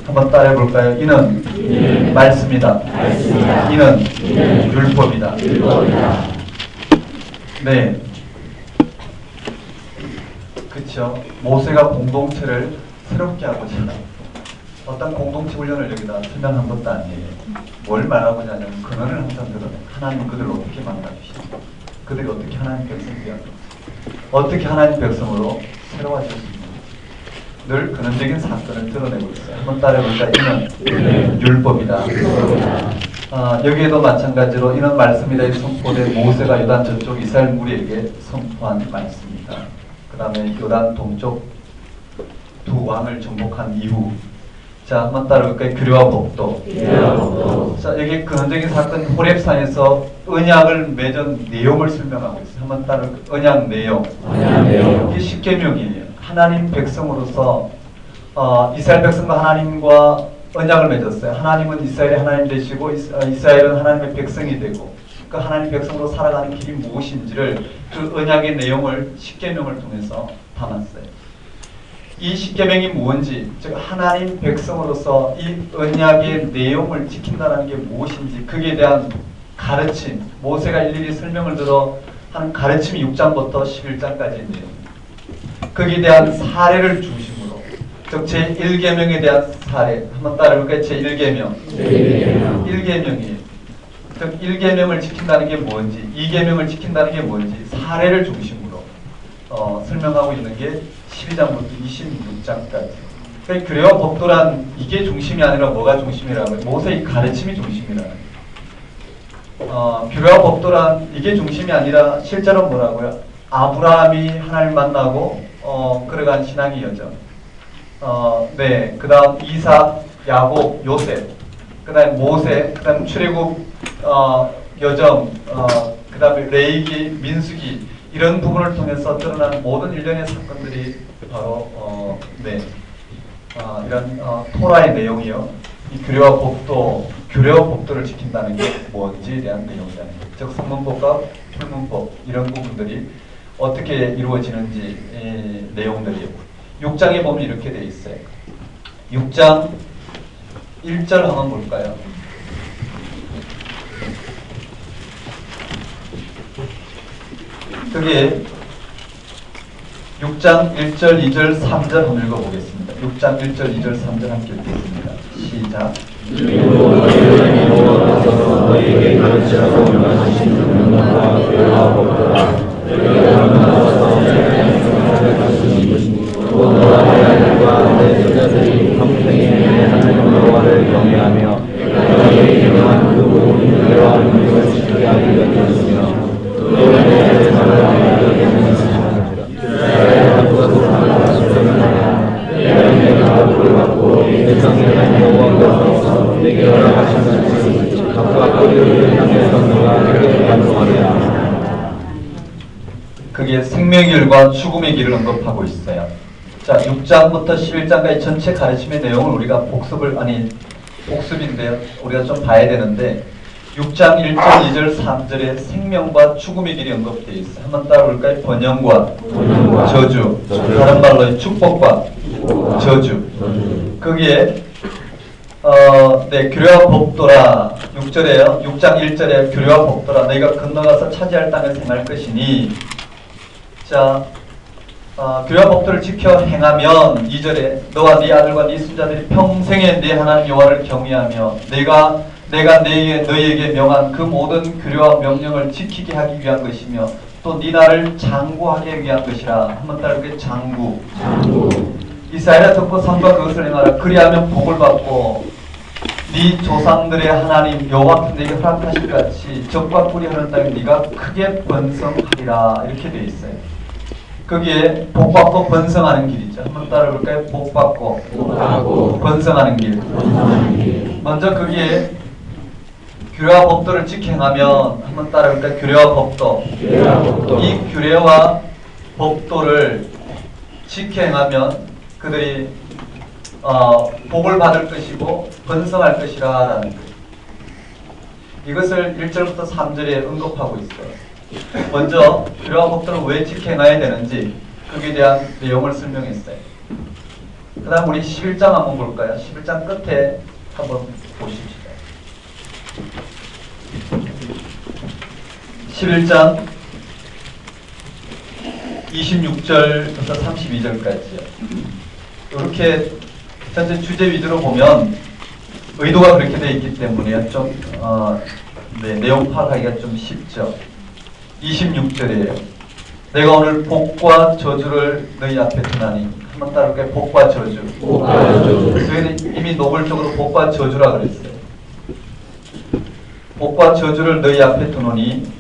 한번 따라해 볼까요? 이는 말씀이다. 이는 율법이다. 네. 그렇죠. 모세가 공동체를 새롭게 하고자 한다. 어떤 공동체 훈련을 여기다 설명한 것도 아니에요. 뭘 말하고자 하냐면 근원을 항상 들어요. 하나님 그들을 어떻게 만나주시고 그들이 어떻게 하나님 백성이 되었는지 어떻게 하나님 백성으로 새로워졌습니다. 늘 근원적인 사건을 드러내고 있어요. 한번 따라해볼까? 이는 율법이다. 여기에도 마찬가지로 이는 말씀이다. 선포된 모세가 요단 저쪽 이스라엘 무리에게 선포한 말씀입니다. 그 다음에 요단 동쪽 두 왕을 정복한 이후 자, 한번 따라볼까요? 규례와 법도. 자, 여기 근원적인 사건 호렙산에서 언약을 맺은 내용을 설명하고 있어요. 한번 따라볼까요? 언약 내용. 이게 십계명이에요. 하나님 백성으로서 이스라엘 백성과 하나님과 언약을 맺었어요. 하나님은 이스라엘의 하나님 되시고 이스라엘은 하나님의 백성이 되고 그 하나님 백성으로 살아가는 길이 무엇인지를 그 언약의 내용을 십계명을 통해서 담았어요. 이 십계명이 뭔지, 즉 하나님 백성으로서 이 언약의 내용을 지킨다는 게 무엇인지 그에 대한 가르침, 모세가 일일이 설명을 들어 하는 가르침이 6장부터 11장까지의 내용입니다. 거기에 대한 사례를 중심으로, 즉 제1계명에 대한 사례, 한번 따라해볼까요? 제1계명. 1계명이에요. 즉 1계명을 지킨다는 게 뭔지, 2계명을 지킨다는 게 뭔지 사례를 중심으로 설명하고 있는 게 12장부터 26장까지. 그러니까 규례와 법도란 이게 중심이 아니라 뭐가 중심이라고요? 모세의 가르침이 중심이라는 거예요. 규례와 법도란 이게 중심이 아니라 실제로 뭐라고요? 아브라함이 하나님 만나고 걸어간 신앙의 여정. 네, 그 다음 이삭, 야곱, 요셉, 그 다음에 모세, 그 다음 출애굽 여정, 그 다음에 레위기, 민수기 이런 부분을 통해서 드러나는 모든 일련의 사건들이 바로 이런 토라의 내용이요. 이 규례와 법도를 지킨다는 게 뭔지에 대한 내용이라는 거죠. 즉 성문법과 풀문법 이런 부분들이 어떻게 이루어지는지 내용들이요. 6장에 보면 이렇게 되어 있어요. 6장 1절 한번 볼까요? 그게 6장 1절, 2절, 3절 한번 읽어보겠습니다. 6장 1절, 2절, 3절 함께 읽겠습니다. 시작. 너희에게 가르치라고 명하신 명령과 규례와 법도라. 또 너와 내 아들과 내 손자들이 평생에 내 하나님 여호와를 경외하며 너희에게 명한 그 모든 규례와 명령을 지키게 하기 위하였으며 또 내 자녀들에게 를 받고 세상에 여호와께서 내게 허락하신 것이 각각 꼬리를 향해서 너가 내게 반성하리라. 그게 생명의 길과 죽음의 길을 언급하고 있어요. 자, 6장부터 11장까지 전체 가르침의 내용을 우리가 복습인데요. 우리가 좀 봐야 되는데 6장 1절, 2절, 3절에 생명과 죽음의 길이 언급되어 있어요. 한번 따라볼까요? 번영과 저주, 다른 말로 축복과 저주. 거기에 규례와 법도라 6절에요. 6장 1절에 규례와 법도라 너희가 건너가서 차지할 땅을 행할 것이니 자 규례와 법도를 지켜 행하면 2절에 너와 네 아들과 네 손자들이 평생에 네 하나님 여호와를 경외하며 내가 너희에게 명한 그 모든 규례와 명령을 지키게 하기 위한 것이며 또 네 나라를 장구하게 위한 것이라. 한번 따라볼게요. 장구. 이스라엘아 듣고 삼가 그것을 행하라. 그리하면 복을 받고 네 조상들의 하나님 여호와께서 네게 허락하신 같이 적과 꿀이 흐르는 땅에 네가 크게 번성하리라. 이렇게 되어 있어요. 거기에 복받고 번성하는 길이죠. 한번 따라볼까요? 복받고 번성하는 길. 먼저 거기에 규례와 법도를 지켜행하면 한번 따라볼까요? 규례와 법도. 이 규례와 법도를 지켜행하면 그들이 복을 받을 것이고 번성할 것이라 라는 거예요. 이것을 1절부터 3절에 언급하고 있어요. 먼저 규례와 법도를 왜 지켜행해야 되는지 거기에 대한 내용을 설명했어요. 그 다음 우리 11장 한번 볼까요? 11장 끝에 한번 보십시다. 11장 26절부터 32절까지요. 이렇게 전체 주제 위주로 보면 의도가 그렇게 되어 있기 때문에 좀 내용 파악하기가 좀 쉽죠. 26절이에요. 내가 오늘 복과 저주를 너희 앞에 두나니. 한번 따라볼까요? 복과 저주. 복과 저주. 저희는 이미 노골적으로 복과 저주라 그랬어요. 복과 저주를 너희 앞에 두노니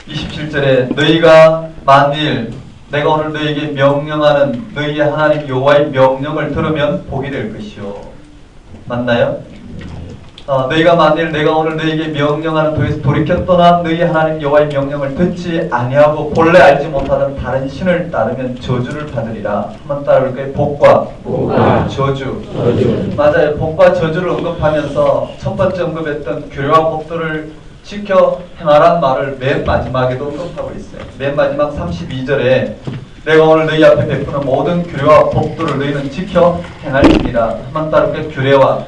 27절에 너희가 만일 내가 오늘 너희에게 명령하는 너희의 하나님 여호와의 명령을 들으면 복이 될 것이요. 맞나요? 너희가 만일 내가 오늘 너희에게 명령하는 도에서 돌이켜 떠난 너희 하나님 여호와의 명령을 듣지 아니하고 본래 알지 못하던 다른 신을 따르면 저주를 받으리라. 한번 따라볼까요? 복과 저주. 맞아요. 복과 저주를 언급하면서 첫 번째 언급했던 규례와 법도를 지켜 행하란 말을 맨 마지막에도 언급하고 있어요. 맨 마지막 32절에 내가 오늘 너희 앞에 베푸는 모든 규례와 법도를 너희는 지켜 행할지니라. 한번 따르게 규례와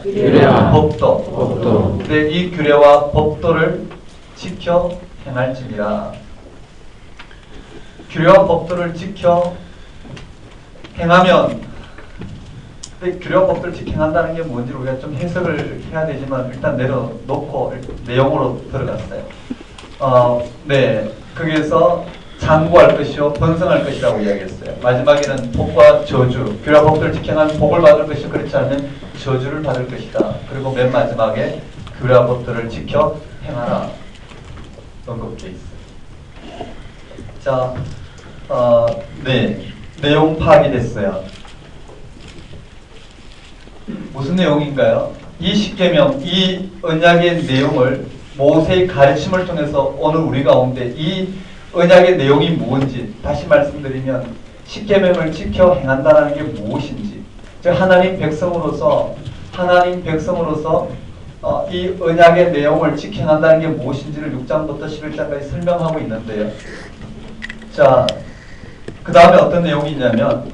법도. 근데 이 규례와 법도를 지켜 행할지니라. 규례와 법도를 지켜 행하면, 근데 규례와 법도를 지켜 행한다는 게 뭔지 우리가 좀 해석을 해야 되지만 일단 내려놓고 내용으로 들어갔어요. 네, 거기에서 장구할 것이요 번성할 것이라고 이야기했어요. 마지막에는 복과 저주, 규례와 법도를 지켜하면 복을 받을 것이요 그렇지 않으면 저주를 받을 것이다. 그리고 맨 마지막에 규례와 법도를 지켜 행하라 언급되어 있어요. 자, 네, 내용 파악이 됐어요. 무슨 내용인가요? 이 십계명, 이 언약의 내용을 모세의 가르침을 통해서 오늘 우리 가운데 이 언약의 내용이 무엇인지 다시 말씀드리면 십계명을 지켜 행한다는 게 무엇인지, 즉 하나님 백성으로서 이 언약의 내용을 지켜 행한다는 게 무엇인지를 6장부터 11장까지 설명하고 있는데요. 자, 그 다음에 어떤 내용이 있냐면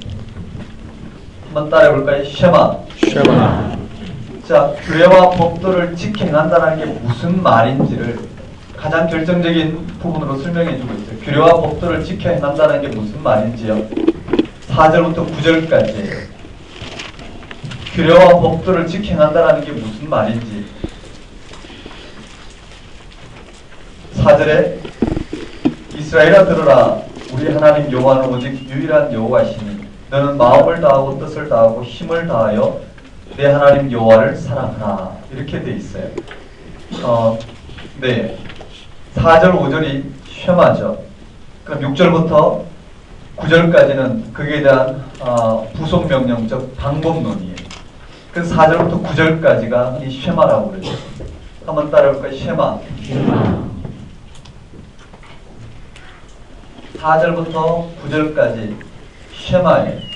한번 따라해볼까요? 쉐마. 자, 규례와 법도를 지켜 행한다는 게 무슨 말인지를 가장 결정적인 부분으로 설명해주고 있어요. 규례와 법도를 지켜 행한다는 게 무슨 말인지요. 4절부터 9절까지예요. 규례와 법도를 지켜 행한다는 게 무슨 말인지. 4절에 이스라엘아 들으라. 우리 하나님 여호와는 오직 유일한 여호와시니 너는 마음을 다하고 뜻을 다하고 힘을 다하여 내 하나님 여호와를 사랑하라. 이렇게 돼 있어요. 네, 4절 5절이 쉐마죠. 그럼 6절부터 9절까지는 거기에 대한 부속 명령, 즉 방법론이에요. 그래서 4절부터 9절까지가 흔히 쉐마라고 그러죠. 한번 따라해볼까요? 쉐마. 4절부터 9절까지 쉐마예요.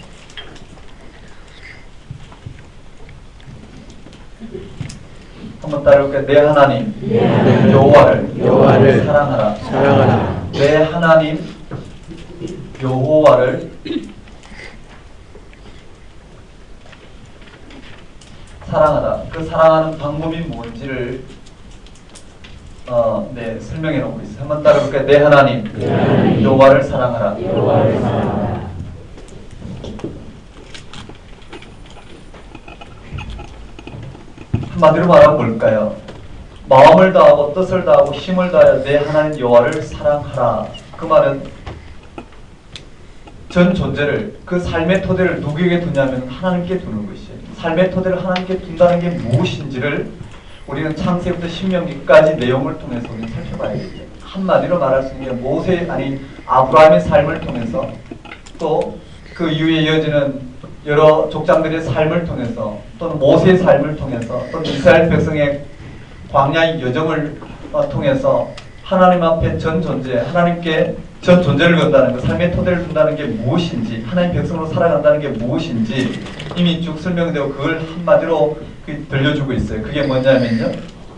한번 따라해볼까요? 내 하나님 여호와를 사랑하라. 내 하나님 여호와를 사랑하라. 그 사랑하는 방법이 뭔지를 네, 설명해 놓고 있어요. 한번 따라해볼까요? 내 하나님 여호와를 사랑하라. 한마디로 말하면 뭘까요? 마음을 다하고 뜻을 다하고 힘을 다하여 내 하나님 여호와를 사랑하라. 그 말은 전 존재를, 그 삶의 토대를 누구에게 두냐면 하나님께 두는 것이에요. 삶의 토대를 하나님께 둔다는 게 무엇인지를 우리는 창세부터 신명기까지 내용을 통해서 우리는 살펴봐야겠죠. 한마디로 말할 수 있는 게 아브라함의 삶을 통해서 또 그 이후에 이어지는 여러 족장들의 삶을 통해서 또는 모세의 삶을 통해서 또는 이스라엘 백성의 광야의 여정을 통해서 하나님 앞에 전 존재, 하나님께 전 존재를 건다는 것, 삶의 토대를 둔다는 게 무엇인지, 하나님 백성으로 살아간다는 게 무엇인지 이미 쭉 설명되고 그걸 한마디로 들려주고 있어요. 그게 뭐냐면요,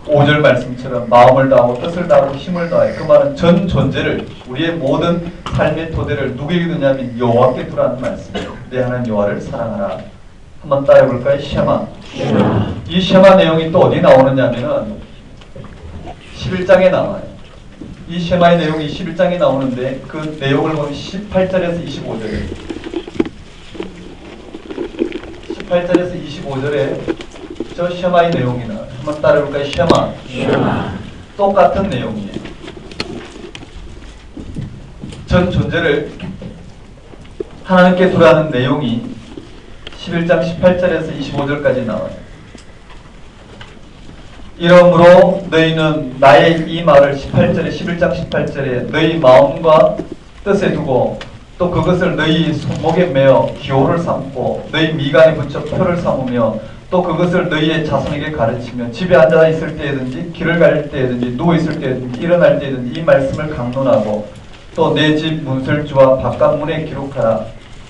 5절 말씀처럼 마음을 다하고 뜻을 다하고 힘을 다해. 그 말은 전 존재를, 우리의 모든 삶의 토대를 누구에게 두냐면 여호와께 두라는 말씀이에요. 내 하나님 여호와를 사랑하라. 한번 따라해볼까요? 쉐마. 이 쉐마 내용이 또 어디 나오느냐면은 11장에 나와요. 이 쉐마의 내용이 11장에 나오는데 그 내용을 보면 18절에서 25절에 18절에서 25절에 저 쉐마의 내용이 나와요. 한번 따라해볼까요? 쉐마. 똑같은 내용이에요. 전 존재를 하나님께 두라는 내용이 11장 18절에서 25절까지 나와요. 이러므로 너희는 나의 이 말을 18절에 11장 18절에 너희 마음과 뜻에 두고 또 그것을 너희 손목에 매어 기호를 삼고 너희 미간에 붙여 표를 삼으며 또 그것을 너희의 자손에게 가르치며 집에 앉아 있을 때든지 길을 갈 때든지 누워 있을 때든지 일어날 때든지 이 말씀을 강론하고 또 내 집 문설주와 바깥 문에 기록하라.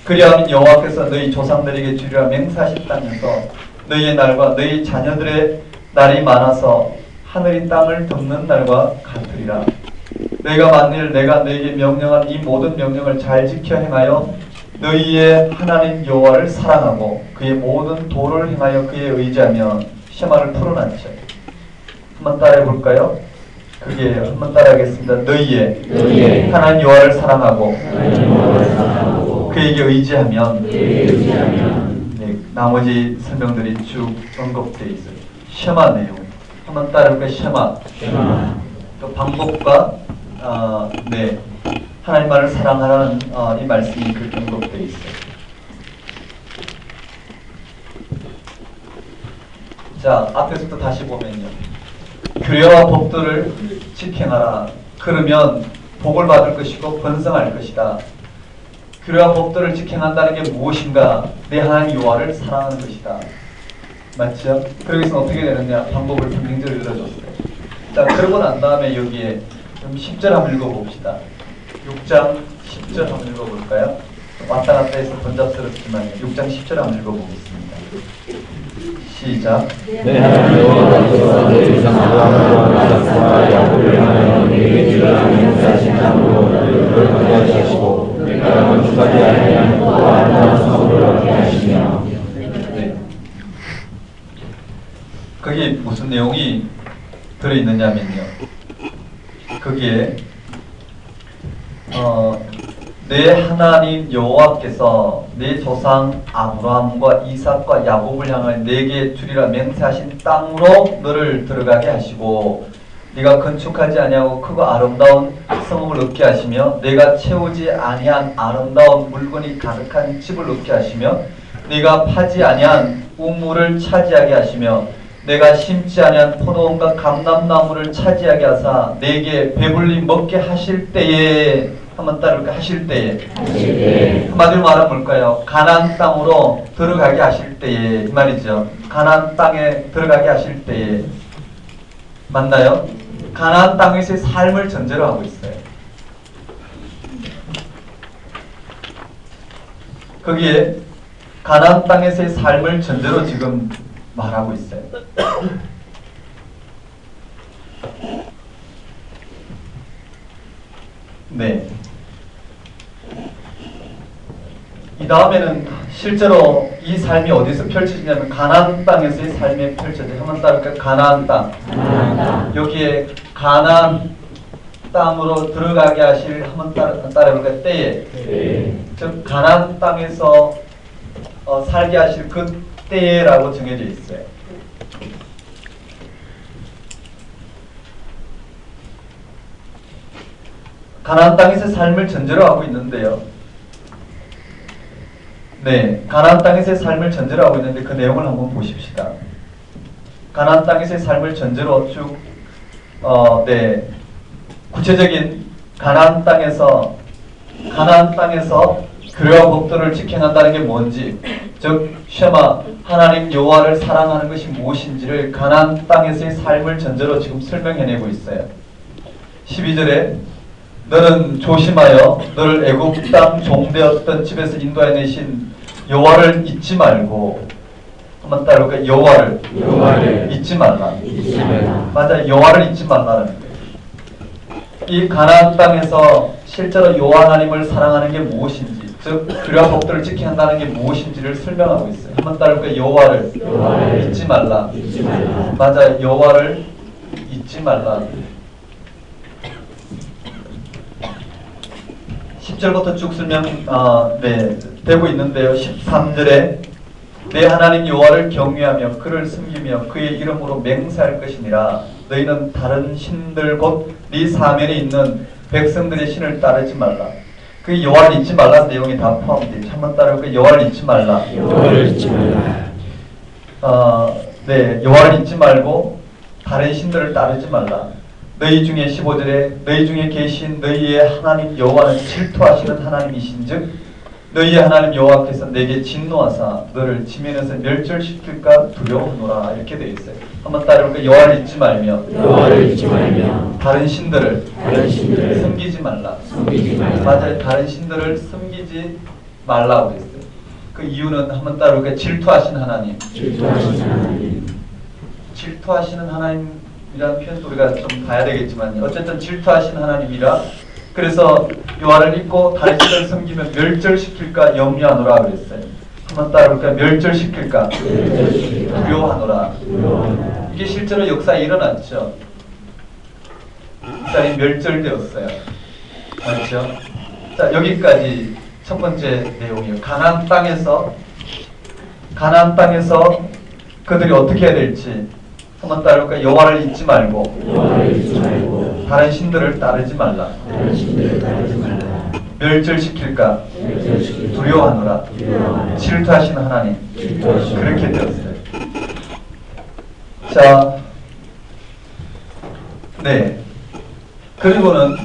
그리하면 여호와께서 너희 조상들에게 주리라 맹세하신 땅에서 너희의 날과 너희 자녀들의 날이 많아서 하늘이 땅을 덮는 날과 같으리라. 너희가 만일 내가 너희에게 명령한 이 모든 명령을 잘 지켜 행하여 너희의 하나님 여호와를 사랑하고 그의 모든 도를 행하여 그에 의지하면 쉐마를 풀어놨죠. 한번 따라해 볼까요? 그게 한번 따라하겠습니다. 너희의 하나님 여호와를 사랑하고 그에게 의지하면 네, 나머지 설명들이 쭉 언급되어 있어요. 쉐마 내용 한번 따라해볼까요? 쉐마. 또 방법과 네, 하나님만을 사랑하라는 이 말씀이 그렇게 언급되어 있어요. 자, 앞에서부터 다시 보면요. 규례와 법도를 지켜하라. 그러면 복을 받을 것이고 번성할 것이다. 규례와 법도를 지켜한다는 게 무엇인가? 내 하나님 여호와를 사랑하는 것이다. 맞죠? 그러기서 어떻게 되느냐? 방법을 분명히 일러줬어요. 자, 그러고 난 다음에 여기에 좀 10절 한번 읽어봅시다. 6장 10절 한번 읽어볼까요? 왔다 갔다 해서 번잡스럽지만 6장 10절 한번 읽어보겠습니다. 시작. 내 하나님 여호와께서 내 조상 아브라함과 야곱을 향하여 내게 주라 맹세하신 땅으로 너희를 거하게 하시고 내가 건축하지 아니한 또 아름다운 성읍을 얻게 하시며. 네. 거기에 무슨 내용이 들어있느냐면요. 거기에 내 하나님 여호와께서 내 조상 아브라함과 이삭과 야곱을 향하여 내게 주리라 맹세하신 땅으로 너를 들어가게 하시고 네가 건축하지 아니하고 크고 아름다운 성읍을 얻게 하시며 내가 채우지 아니한 아름다운 물건이 가득한 집을 얻게 하시며 네가 파지 아니한 우물을 차지하게 하시며 내가 심지 아니한 포도원과 감람나무를 차지하게 하사 내게 배불리 먹게 하실 때에 한번 따를까? 하실 때에 한마디로 말하면 뭘까요? 가나안 땅으로 들어가게 하실 때에 이 말이죠. 가나안 땅에 들어가게 하실 때에 맞나요? 가나안 땅에서의 삶을 전제로 하고 있어요. 거기에 가나안 땅에서의 삶을 전제로 지금 말하고 있어요. 네. 이 다음에는 실제로 이 삶이 어디서 펼쳐지냐면 가나안 땅에서의 삶이 펼쳐져요. 한번 따라볼까요? 가나안 땅. 여기에 가나안 땅으로 들어가게 하실 한번 따라볼까요? 때에. 즉 가나안 땅에서 살게 하실 그 때라고 정해져 있어요. 가나안 땅에서 삶을 전제로 하고 있는데요. 네, 가나안 땅에서의 삶을 전제로 하고 있는데 그 내용을 한번 보십시다. 가나안 땅에서의 삶을 전제로 쭉 네, 구체적인 가나안 땅에서 규례와 법도를 지켜낸다는 게 뭔지, 즉 쉐마 하나님 여호와를 사랑하는 것이 무엇인지를 가나안 땅에서의 삶을 전제로 지금 설명해내고 있어요. 12절에 너는 조심하여 너를 애굽 땅 종되었던 집에서 인도해 내신 여호와를 잊지 말고 한번 따라볼까요? 여호와를 잊지 말라. 맞아, 여호와를 잊지 말라는 거예요. 이 가나안 땅에서 실제로 여호와 하나님을 사랑하는 게 무엇인지, 즉 즉 규례와 법도를 지켜야 한다는 게 무엇인지를 설명하고 있어요. 한번 따라볼까요? 여호와를 잊지 말라. 맞아요. 여호와를 잊지 말라. 10절부터 쭉 되고 있는데요. 13절에 내 하나님 여호와를 경외하며 그를 섬기며 그의 이름으로 맹세할 것이니라. 너희는 다른 신들 곧 네 사면에 있는 백성들의 신을 따르지 말라. 그 여호와를 잊지 말라는 내용이 다 포함되어 있죠. 한번 따라볼까요? 여호와를 잊지 말라. 여호와를 잊지 말라. 여호와를 잊지 말고 다른 신들을 따르지 말라. 너희 중에 15절에 너희 중에 계신 너희의 하나님 여호와는 질투하시는 하나님이신즉 너희의 하나님 여호와께서 내게 진노하사 너를 지면에서 멸절시킬까 두려워하노라. 이렇게 되어 있어요. 한번 따라볼까요? 여호와를 잊지 말며 다른 신들을 섬기지 말라. 맞아요. 다른 신들을 섬기지 말라고 했어요. 그 이유는 한번 따라볼까요? 질투하시는 하나님. 질투하시는 하나님이라는 표현도 우리가 좀 봐야 되겠지만 어쨌든 질투하시는 하나님이라 그래서 여호와를 잊고 다른 신을 섬기면 멸절시킬까 염려하노라 그랬어요. 한번 따라볼까요? 멸절시킬까 두려워하노라. 이게 실제로 역사에 일어났죠. 이스라엘이 멸절되었어요. 맞죠? 자, 여기까지 첫 번째 내용이에요. 가나안 땅에서 그들이 어떻게 해야 될지 한번 따라볼까요? 여호와를 잊지 말고 다른 신들을 따르지 말라. 멸절시킬까 두려워하노라. 질투하시는 하나님. 그렇게 되었어요. 자, 그리고는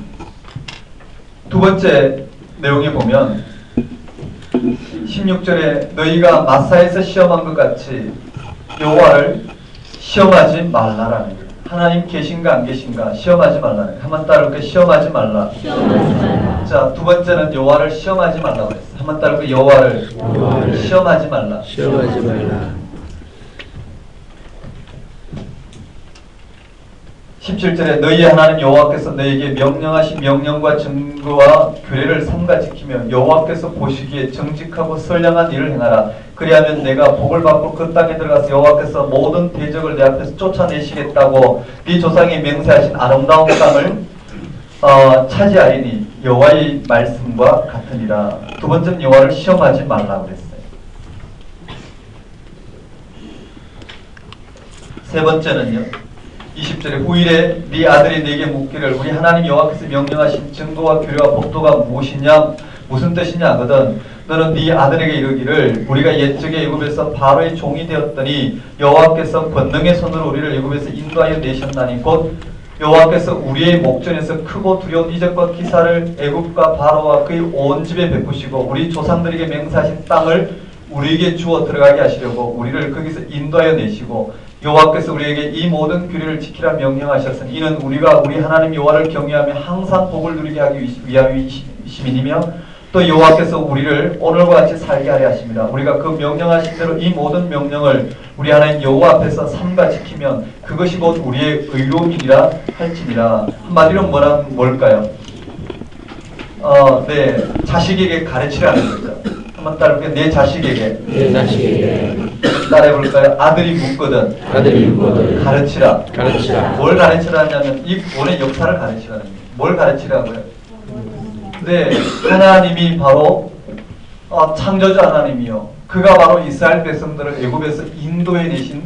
두 번째 내용에 보면 16절에 너희가 마사에서 시험한 것 같이 여호와를 시험하지 말라라는 거예요. 하나님 계신가 안 계신가 시험하지 말라는 거예요. 한번 따라볼까요? 시험하지 말라. 자, 두 번째는 여호와를 시험하지 말라고 했어요. 한번 따라볼까요? 여호와를 시험하지 말라. 17절에 너희의 하나님 여호와께서 너희에게 명령하신 명령과 증거와 규례를 삼가 지키며 여호와께서 보시기에 정직하고 선량한 일을 행하라. 그리하면 내가 복을 받고 그 땅에 들어가서 여호와께서 모든 대적을 내 앞에서 쫓아내시겠다고 네 조상이 맹세하신 아름다운 땅을 차지하리니 여호와의 말씀과 같으니라. 두 번째는 여호와를 시험하지 말라고 그랬어요. 세 번째는요. 20절에 후일에 네 아들이 내게 묻기를 우리 하나님 여호와께서 명령하신 증거와 규례와 법도가 무엇이냐 무슨 뜻이냐 하거든 너는 네 아들에게 이르기를 우리가 옛적에 애굽에서 바로의 종이 되었더니 여호와께서 권능의 손으로 우리를 애굽에서 인도하여 내셨나니 곧 여호와께서 우리의 목전에서 크고 두려운 이적과 기사를 애굽과 바로와 그의 온 집에 베푸시고 우리 조상들에게 맹세하신 땅을 우리에게 주어 들어가게 하시려고 우리를 거기서 인도하여 내시고 여호와께서 우리에게 이 모든 규례를 지키라 명령하셨으니 이는 우리가 우리 하나님 여호와를 경외하며 항상 복을 누리게 하기 위함이심이니며 또 여호와께서 우리를 오늘과 같이 살게 하려 하십니다. 우리가 그 명령하신 대로 이 모든 명령을 우리 하나님 여호와 앞에서 삼가 지키면 그것이 곧 우리의 의로움이라 할지니라. 한마디로 뭘까요? 자식에게 가르치라는 거죠. 한번 따라볼게요. 내 자식에게 따라해볼까요? 아들이 묻거든 가르치라. 뭘 가르치라 하냐면 이 원의 역사를 가르치라는 거예요. 뭘 가르치라고요? 하나님이 바로 창조주 하나님이요. 그가 바로 이스라엘 백성들을 애굽에서 인도해 내신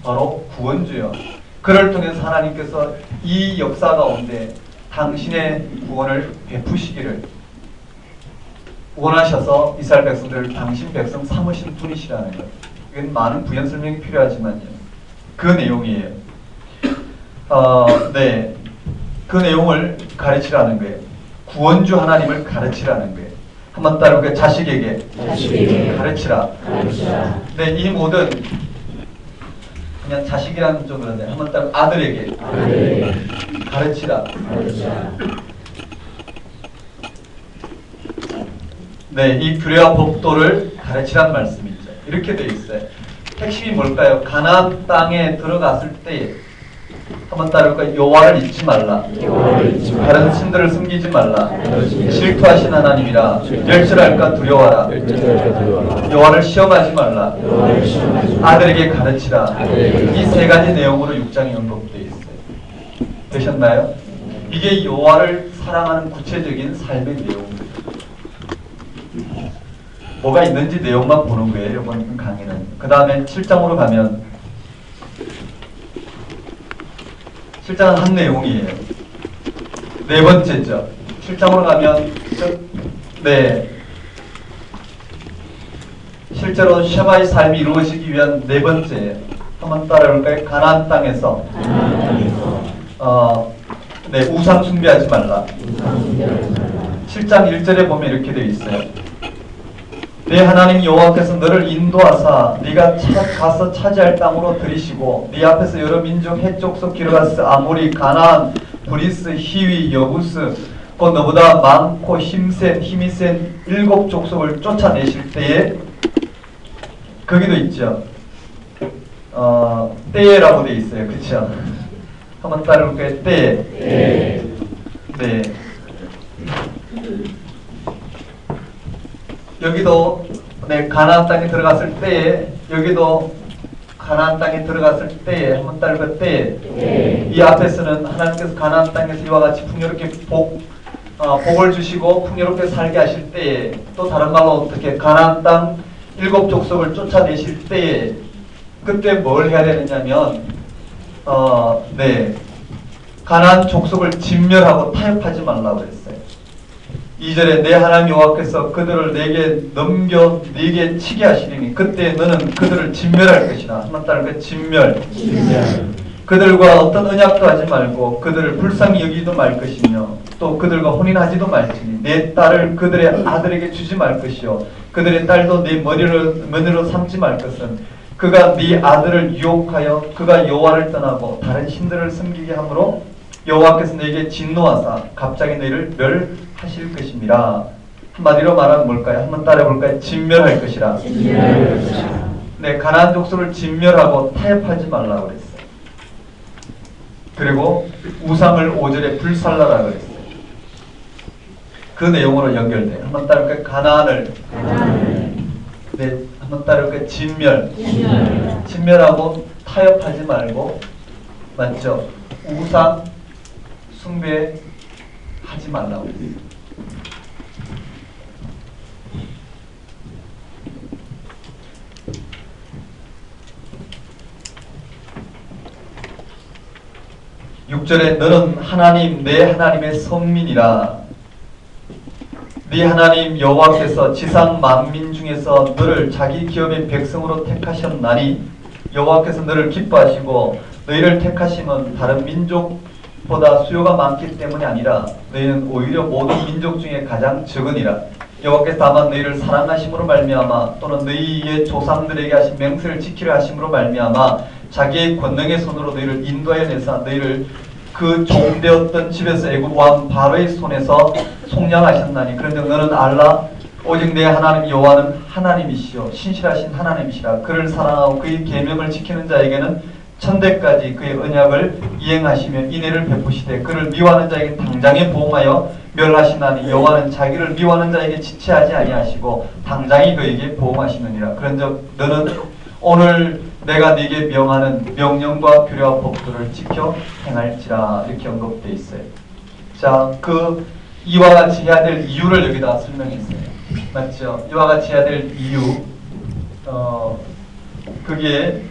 바로 구원주요. 그를 통해서 하나님께서 이 역사 가운데 당신의 구원을 베푸시기를 원하셔서 이스라엘 백성들을 당신 백성 삼으신 분이시라는 거예요. 이건 많은 부연 설명이 필요하지만요. 그 내용이에요. 그 내용을 가르치라는 거예요. 구원주 하나님을 가르치라는 거예요. 한번 따라볼까요? 자식에게 가르치라. 이 모든 그냥 자식이라는 좀 그런데 한번 따라 아들에게 가르치라. 이 규례와 법도를 가르치라는 말씀이죠. 이렇게 되어 있어요. 핵심이 뭘까요? 가나안 땅에 들어갔을 때 한번 따를까? 여호와를 잊지 말라. 다른 신들을 숨기지 말라. 질투하신 하나님이라. 멸절할까 두려워하라. 여호와를 시험하지 말라. 아들에게 가르치라. 이 세 가지 내용으로 6장에 언급되어 있어요. 되셨나요? 이게 여호와를 사랑하는 구체적인 삶의 내용입니다. 뭐가 있는지 내용만 보는 거예요, 이번 강의는. 그 다음에 7장으로 가면 7장은 한 내용이에요. 네 번째죠. 7장으로 가면 실제로 샤바의 삶이 이루어지기 위한 네 번째, 한번 따라올까요? 가나안 땅에서 우상 숭배하지 말라. 7장 1절에 보면 이렇게 되어 있어요. 네 하나님 여호와께서 너를 인도하사 네가 가서 차지할 땅으로 들이시고 네 앞에서 여러 민족 헷족속 기르가스 아모리 가나안 브리스 히위 여부스 곧 너보다 많고 힘이 센 7 족속을 쫓아내실 때에 거기도 있죠. 때에라고 되어 있어요. 그쵸? 한번 따라볼까요? 때에. 네. 여기도 가나안 땅에 들어갔을 때에, 여기도 가나안 땅에 들어갔을 때에, 한번 따라볼까요? 때에. 이 앞에서는 하나님께서 가나안 땅에서 이와 같이 풍요롭게 복을 주시고 풍요롭게 살게 하실 때에, 또 다른 말로 어떻게 가나안 땅 7 족속을 쫓아내실 때에 그때 뭘 해야 되느냐면 가나안 족속을 진멸하고 타협하지 말라고 했어요. 2절에 내 하나님 여호와께서 그들을 내게 넘겨 네게 치게 하시리니 그때 너는 그들을 진멸할 것이라. 한번 따라할까요? 진멸. 그들과 어떤 언약도 하지 말고 그들을 불쌍히 여기지도 말 것이며 또 그들과 혼인하지도 말지니 내 딸을 그들의 아들에게 주지 말 것이요 그들의 딸도 네 며느리로 삼지 말 것은 그가 네 아들을 유혹하여 그가 여호와를 떠나고 다른 신들을 섬기게 하므로 여호와께서 너에게 진노하사 갑자기 너희를 멸하실 것입니다. 한마디로 말하면 뭘까요? 한번 따라해볼까요? 진멸할 것이라. 네, 가나안 족속을 진멸하고 타협하지 말라고 그랬어요. 그리고 우상을 5절에 불살라라 그랬어요. 그 내용으로 연결돼요. 한번 따라볼까요? 가나안을. 네, 한번 따라볼까요? 진멸하고 타협하지 말고, 맞죠? 우상 숭배하지 말라고 했어요. (6절에) 너는 하나님 내 하나님의 성민이라. 네 하나님 여호와께서 지상 만민 중에서 너를 자기 기업의 백성으로 택하셨나니 여호와께서 너를 기뻐하시고 너희를 택하심은 다른 민족보다 수요가 많기 때문이 아니라 너희는 오히려 모든 민족 중에 가장 적으니라. 여호와께서 다만 너희를 사랑하심으로 말미암아 또는 너희의 조상들에게 하신 맹세를 지키려 하심으로 말미암아 자기의 권능의 손으로 너희를 인도하여 내사 너희를 그 종되었던 집에서 애굽 왕 바로의 손에서 속량하셨나니 그런데 너는 알라 오직 내 하나님 여호와는 하나님이시요 신실하신 하나님이시라. 그를 사랑하고 그의 계명을 지키는 자에게는 천대까지 그의 언약을 이행하시며 인애를 베푸시되 그를 미워하는 자에게 당장에 보응하여 멸하시나니 여호와는 자기를 미워하는 자에게 지체하지 아니하시고 당장에 그에게 보응하시느니라. 그런즉 너는 오늘 내가 네게 명하는 명령과 규례와 법도를 지켜 행할지라. 이렇게 언급되어 있어요. 자, 이와 같이 해야 될 이유를 여기다 설명했어요. 맞죠? 이와 같이 해야 될 이유, 그게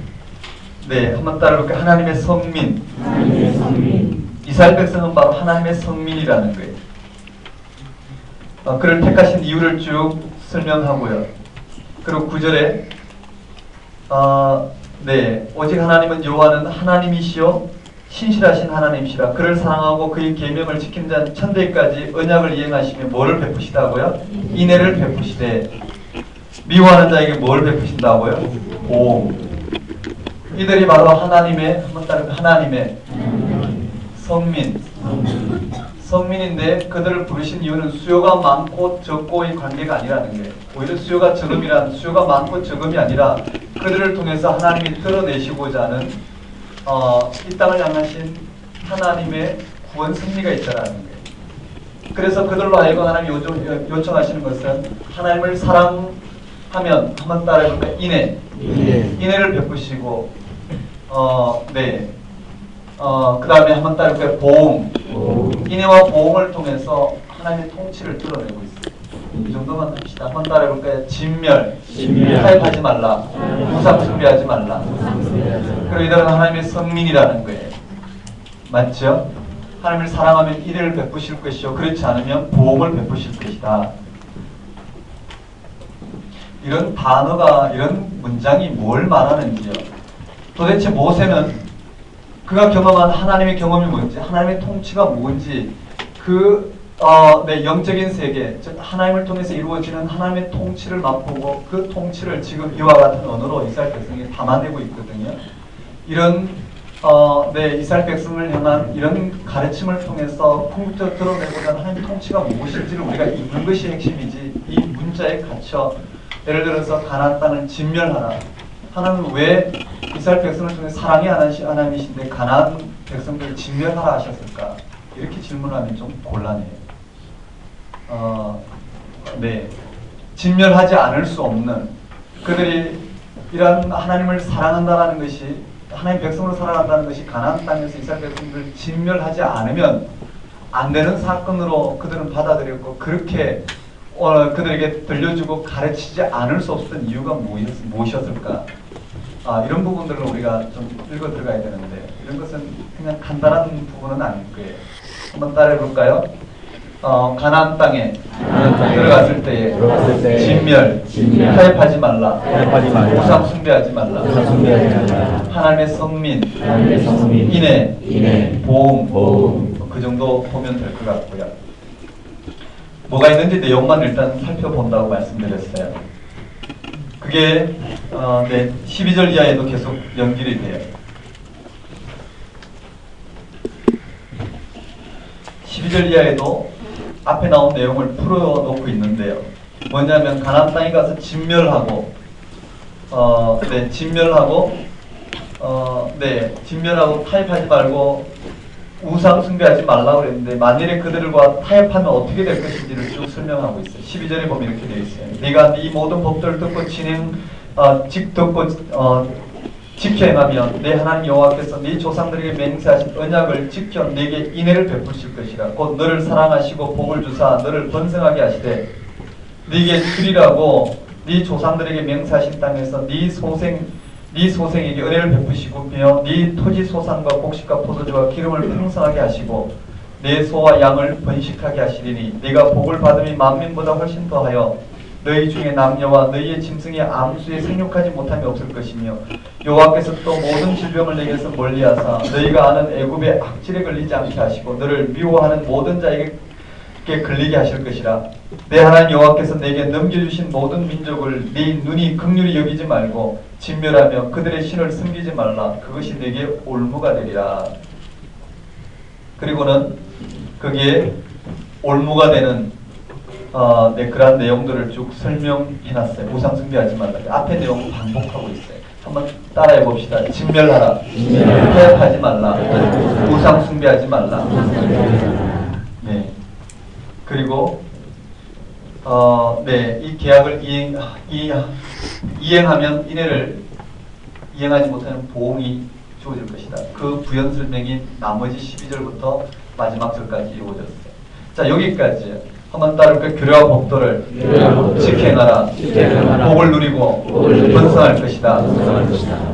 한번 따라볼까요? 하나님의 성민. 이스라엘 백성은 바로 하나님의 성민이라는 거예요. 그를 택하신 이유를 쭉 설명하고요. 그리고 9절에 오직 하나님은 여호와는 하나님이시요 신실하신 하나님이시라. 그를 사랑하고 그의 계명을 지킨 자는 천대까지 언약을 이행하시며 뭐를 베푸시다고요? 인애를 베푸시되 미워하는 자에게 뭘 베푸신다고요? 보험. 이들이 바로 하나님의 하나님의 성민인데 그들을 부르신 이유는 수요가 많고 적고의 관계가 아니라는 거예요. 오히려 수요가 많고 적음이 아니라 그들을 통해서 하나님이 드러내시고자 하는 이 땅을 향하신 하나님의 구원 승리가 있다라는 거예요. 그래서 그들로 하여금 하나님이 요청하시는 것은 하나님을 사랑하면 한번 따라해볼까요? 인애를 베푸시고 그 다음에 한번 따라해볼까요? 보응. 인애와 보응을 통해서 하나님의 통치를 드러내고 있어요. 이 정도만 합시다. 한번 따라해볼까요? 진멸. 타협하지 말라. 우상 숭배하지 말라. 그리고 이들은 하나님의 성민이라는 거예요. 맞죠? 하나님을 사랑하면 인애를 베푸실 것이요 그렇지 않으면 보응을 베푸실 것이다. 이런 단어가, 이런 문장이 뭘 말하는지요. 도대체 모세는 그가 경험한 하나님의 경험이 뭔지, 하나님의 통치가 뭔지, 영적인 세계, 즉 하나님을 통해서 이루어지는 하나님의 통치를 맛보고 그 통치를 지금 이와 같은 언어로 이스라엘 백성이 담아내고 있거든요. 이런 이스라엘 백성을 향한 이런 가르침을 통해서 궁극적으로 드러내고자 하는 하나님의 통치가 무엇인지를 우리가 읽는 것이 핵심이지, 이 문자에 갇혀 예를 들어서 가나안 땅을 진멸하라. 하나님은 왜 이스라엘 백성을 통해 사랑의 하나님이신데 가나안 백성들을 진멸하라 하셨을까? 이렇게 질문하면 좀 곤란해요. 진멸하지 않을 수 없는, 그들이 이런 하나님을 사랑한다는 것이, 하나님 백성으로 살아간다는 것이 가나안 땅에서 이스라엘 백성들을 진멸하지 않으면 안 되는 사건으로 그들은 받아들였고, 그렇게 그들에게 들려주고 가르치지 않을 수 없었던 이유가 무엇이었을까? 이런 부분들을 우리가 좀 읽어 들어가야 되는데, 이런 것은 그냥 간단한 부분은 아닐 거예요. 한번 따라해 볼까요? 가나안 땅에 들어갔을 때에 진멸, 타협하지 말라, 우상 숭배하지 말라, 하나님의 성민, 인애, 보응, 그 정도 보면 될 것 같고요. 뭐가 있는지 내용만 일단 살펴본다고 말씀드렸어요. 그게 12절 이하에도 계속 연결이 돼요. 12절 이하에도 앞에 나온 내용을 풀어놓고 있는데요. 뭐냐면 가나안 땅에 가서 진멸하고 타협하지 말고 우상 숭배하지 말라고 그랬는데, 만일에 그들과 타협하면 어떻게 될 것인지를 쭉 설명하고 있어요. 12절에 보면 이렇게 되어 있어요. 네가 네 모든 법들을 듣고 지켜 행하면 내 하나님 여호와께서 네 조상들에게 맹세하신 언약을 지켜 네게 인애를 베푸실 것이라. 곧 너를 사랑하시고 복을 주사 너를 번성하게 하시되 네게 주리라고 네 조상들에게 맹세하신 땅에서 네 소생에게 은혜를 베푸시고 네 토지 소산과 곡식과 포도주와 기름을 풍성하게 하시고 내 소와 양을 번식하게 하시리니 네가 복을 받음이 만민보다 훨씬 더하여 너희 중에 남녀와 너희의 짐승의 암수에 생육하지 못함이 없을 것이며 여호와께서 또 모든 질병을 내게서 멀리하사 너희가 아는 애굽의 악질에 걸리지 않게 하시고 너를 미워하는 모든 자에게 걸리게 하실 것이라. 내 하나님 여호와께서 내게 넘겨주신 모든 민족을 네 눈이 긍휼히 여기지 말고 진멸하며 그들의 신을 섬기지 말라. 그것이 내게 올무가 되리라. 그리고는 거기에 올무가 되는 그러한 내용들을 쭉 설명해놨어요. 우상 숭배하지 말라. 앞에 내용을 반복하고 있어요. 한번 따라해 봅시다. 진멸하라. 타협하지 말라. 우상 숭배하지 말라. 네. 그리고 이 계약을 이행하면 인애를 이행하지 못하는 보응이 주어질 것이다. 그 부연 설명이 나머지 12절부터 마지막 절까지 이루어졌어요. 자, 여기까지 한번 따를까? 규례와 법도를 지켜행하라. 복을 누리고 번성할 것이다.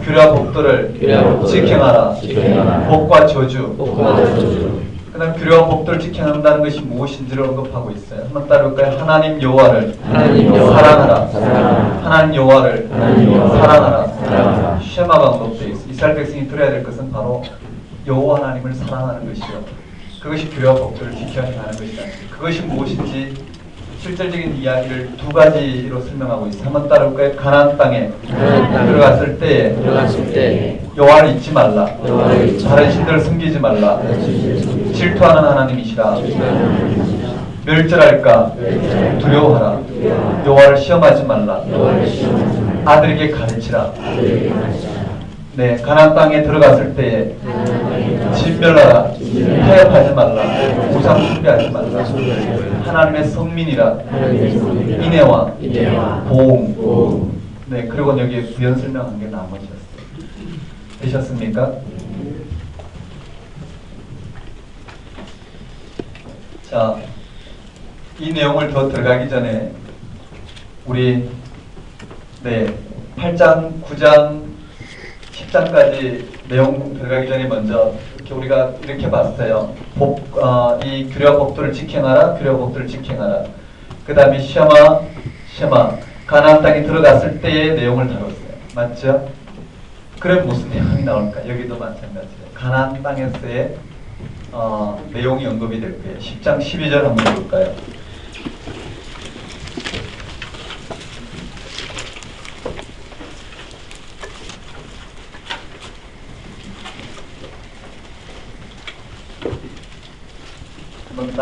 규례와 법도를 지켜행하라. 복과 저주. 그 다음 규례와 법도를 지켜낸다는 것이 무엇인지를 언급하고 있어요. 한번 따를까요? 하나님 여호와를 사랑하라. 하나님 여호와를 사랑하라. 쉐마가 언급되어 있어요. 이스라엘 백성이 들어야 될 것은 바로 여호와 하나님을 사랑하는 것이요, 그것이 규례와 법도를 지켜내가는 것이다. 그것이 무엇인지 실질적인 이야기를 두 가지로 설명하고 있어요. 한번 따라볼까요? 가나안 땅에 들어갔을 때 여호와를 잊지 말라. 다른 신들을 섬기지 말라. 질투하는 하나님이시라. 멸절할까 두려워하라. 여호와를 시험하지 말라. 아들에게 가르치라. 네, 가나안 땅에 들어갔을 때에 진멸하라, 타협하지 말라, 우상 숭배하지 말라, 하나님의 성민이라, 인애와 보응. 네, 그리고 여기에 부연 설명한 게 나머지였어요. 되셨습니까? 자, 이 내용을 더 들어가기 전에 우리 8장, 9장, 10장까지 내용 들어가기 전에 먼저 이렇게 우리가 이렇게 봤어요. 이 규례와 법도를 지켜나라, 규례와 법도를 지켜나라. 그 다음에 쉐마, 가나안 땅에 들어갔을 때의 내용을 다뤘어요. 맞죠? 그럼 무슨 내용이 나올까? 여기도 마찬가지예요. 가나안 땅에서의 내용이 언급이 될 거예요. 10장 12절 한번 볼까요? 한번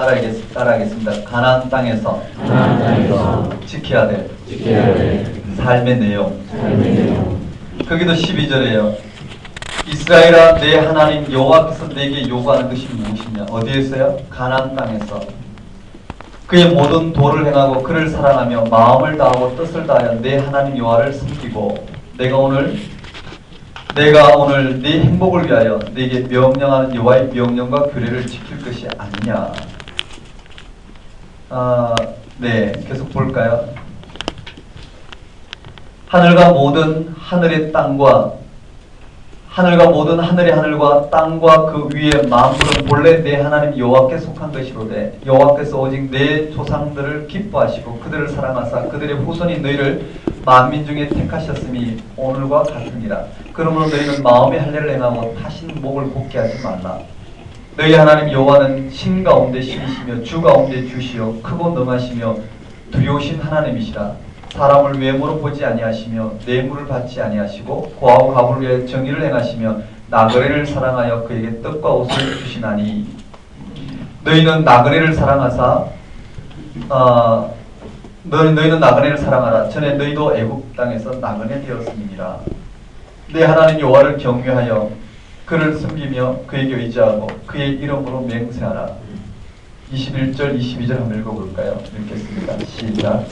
따라하겠습니다. 가나안 땅에서 지켜야 될 삶의 내용. 거기도 12절에요. 이스라엘아, 내 하나님 여호와께서 내게 요구하는 것이 무엇이냐? 어디에서요? 가나안 땅에서. 그의 모든 도를 행하고 그를 사랑하며 마음을 다하고 뜻을 다하여 내 하나님 여호와를 섬기고 내가 오늘 네 행복을 위하여 네게 명령하는 여호와의 명령과 규례를 지킬 것이 아니냐. 네, 계속 볼까요? 하늘과 모든 하늘의 하늘과 땅과 그 위의 만물은 본래 내 하나님 여호와께 속한 것이로되 여호와께서 오직 내 조상들을 기뻐하시고 그들을 사랑하사 그들의 후손이 너희를 만민 중에 택하셨음이 오늘과 같으니라. 그러므로 너희는 마음의 할례를 행하고 타신 목을 곱게 하지 말라. 너희 하나님 여호와는 신 가운데 신이시며 주 가운데 주시요 크고 능하시며 두려우신 하나님이시라. 사람을 외모로 보지 아니하시며 뇌물을 받지 아니하시고 고아와 가부를 위해 정의를 행하시며 나그네를 사랑하여 그에게 떡과 옷을 주시나니 너희는 나그네를 사랑하사 너희는 나그네를 사랑하라. 전에 너희도 애굽 땅에서 나그네 되었음이니라. 내 하나님 여호와를 경외하여 그를 섬기며 그에게 의지하고 그의 이름으로 맹세하라. 21절, 22절 한번 읽어볼까요? 읽겠습니다. 시작.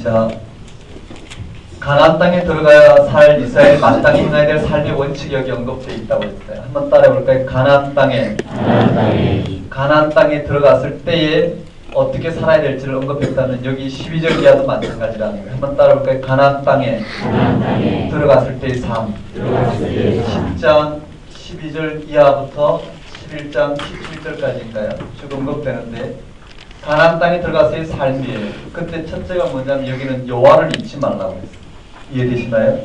자, 가나안 땅에 들어가야 살 이스라엘 마땅히 행해야 될 삶의 원칙이 여기 언급되어 있다고 했어요. 한번 따라해볼까요? 가나안 땅에 들어갔을 때에 어떻게 살아야 될지를 언급했다면 여기 12절 이하도 마찬가지라는 거예요. 한번 따라해볼까요? 가나안 땅에 들어갔을 때의 삶. 10장 12절 이하부터 11장 17절까지인가요? 쭉 언급되는데 가나안 땅에 들어가서의 삶이에요. 그때 첫째가 뭐냐면 여기는 여호와를 잊지 말라고 했어요. 이해되시나요?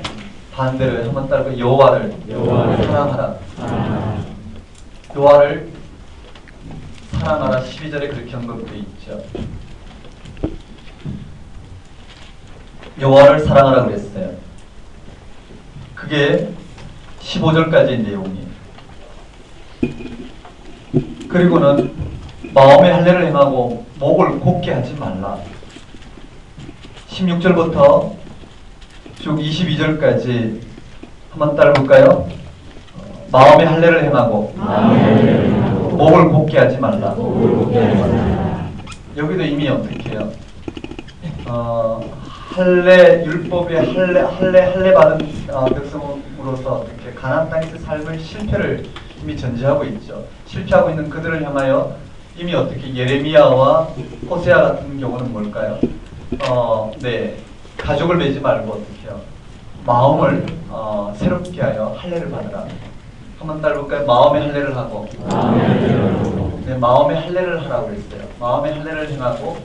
반대로 한번 따라서 여호와를 사랑하라. 여호와를 사랑하라. 12절에 그렇게 언급되어 있죠. 여호와를 사랑하라 그랬어요. 그게 15절까지의 내용이에요. 그리고는 마음의 할례를 행하고 목을 곱게 하지 말라. 16절부터 쭉 22절까지 한번 따라볼까요? 마음의 할례를 행하고 목을 곱게 하지 말라. 여기도 이미 어떻게 해요? 할례 율법의 할례 받은 백성으로서 어떻게 가나안 땅에서 삶의 실패를 이미 전제하고 있죠. 실패하고 있는 그들을 향하여 이미 어떻게 예레미야와 호세아 같은 경우는 뭘까요? 가족을 맺지 말고 어떻게 해요? 마음을 새롭게 하여 할례를 받으라. 한번 따라볼까요? 마음의 할례를 하고. 네, 마음의 할례를 하라고 했어요. 마음의 할례를 행하고,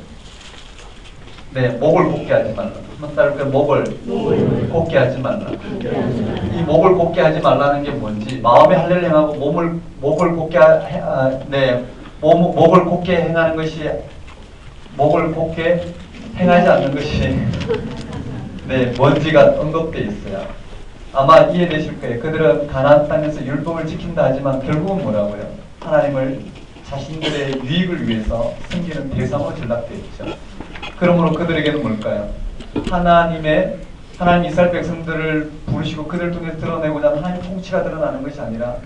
목을 곱게 하지 말라. 한번 따라볼까요? 목을 곱게 하지 말라. 이 목을 곱게 하지 말라는 게 뭔지, 마음의 할례를 행하고 목을 곱게 목을 곱게 행하는 것이 목을 곱게 행하지 않는 것이 네, 먼지가 언급되어 있어요. 아마 이해되실 거예요. 그들은 가나안 땅에서 율법을 지킨다 하지만 결국은 뭐라고요? 하나님을 자신들의 유익을 위해서 섬기는 대상으로 전락되어 있죠. 그러므로 그들에게는 뭘까요? 하나님 이스라엘 백성들을 부르시고 그들 통해 드러내고자 하는 하나님의 통치가 드러나는 것이 아니라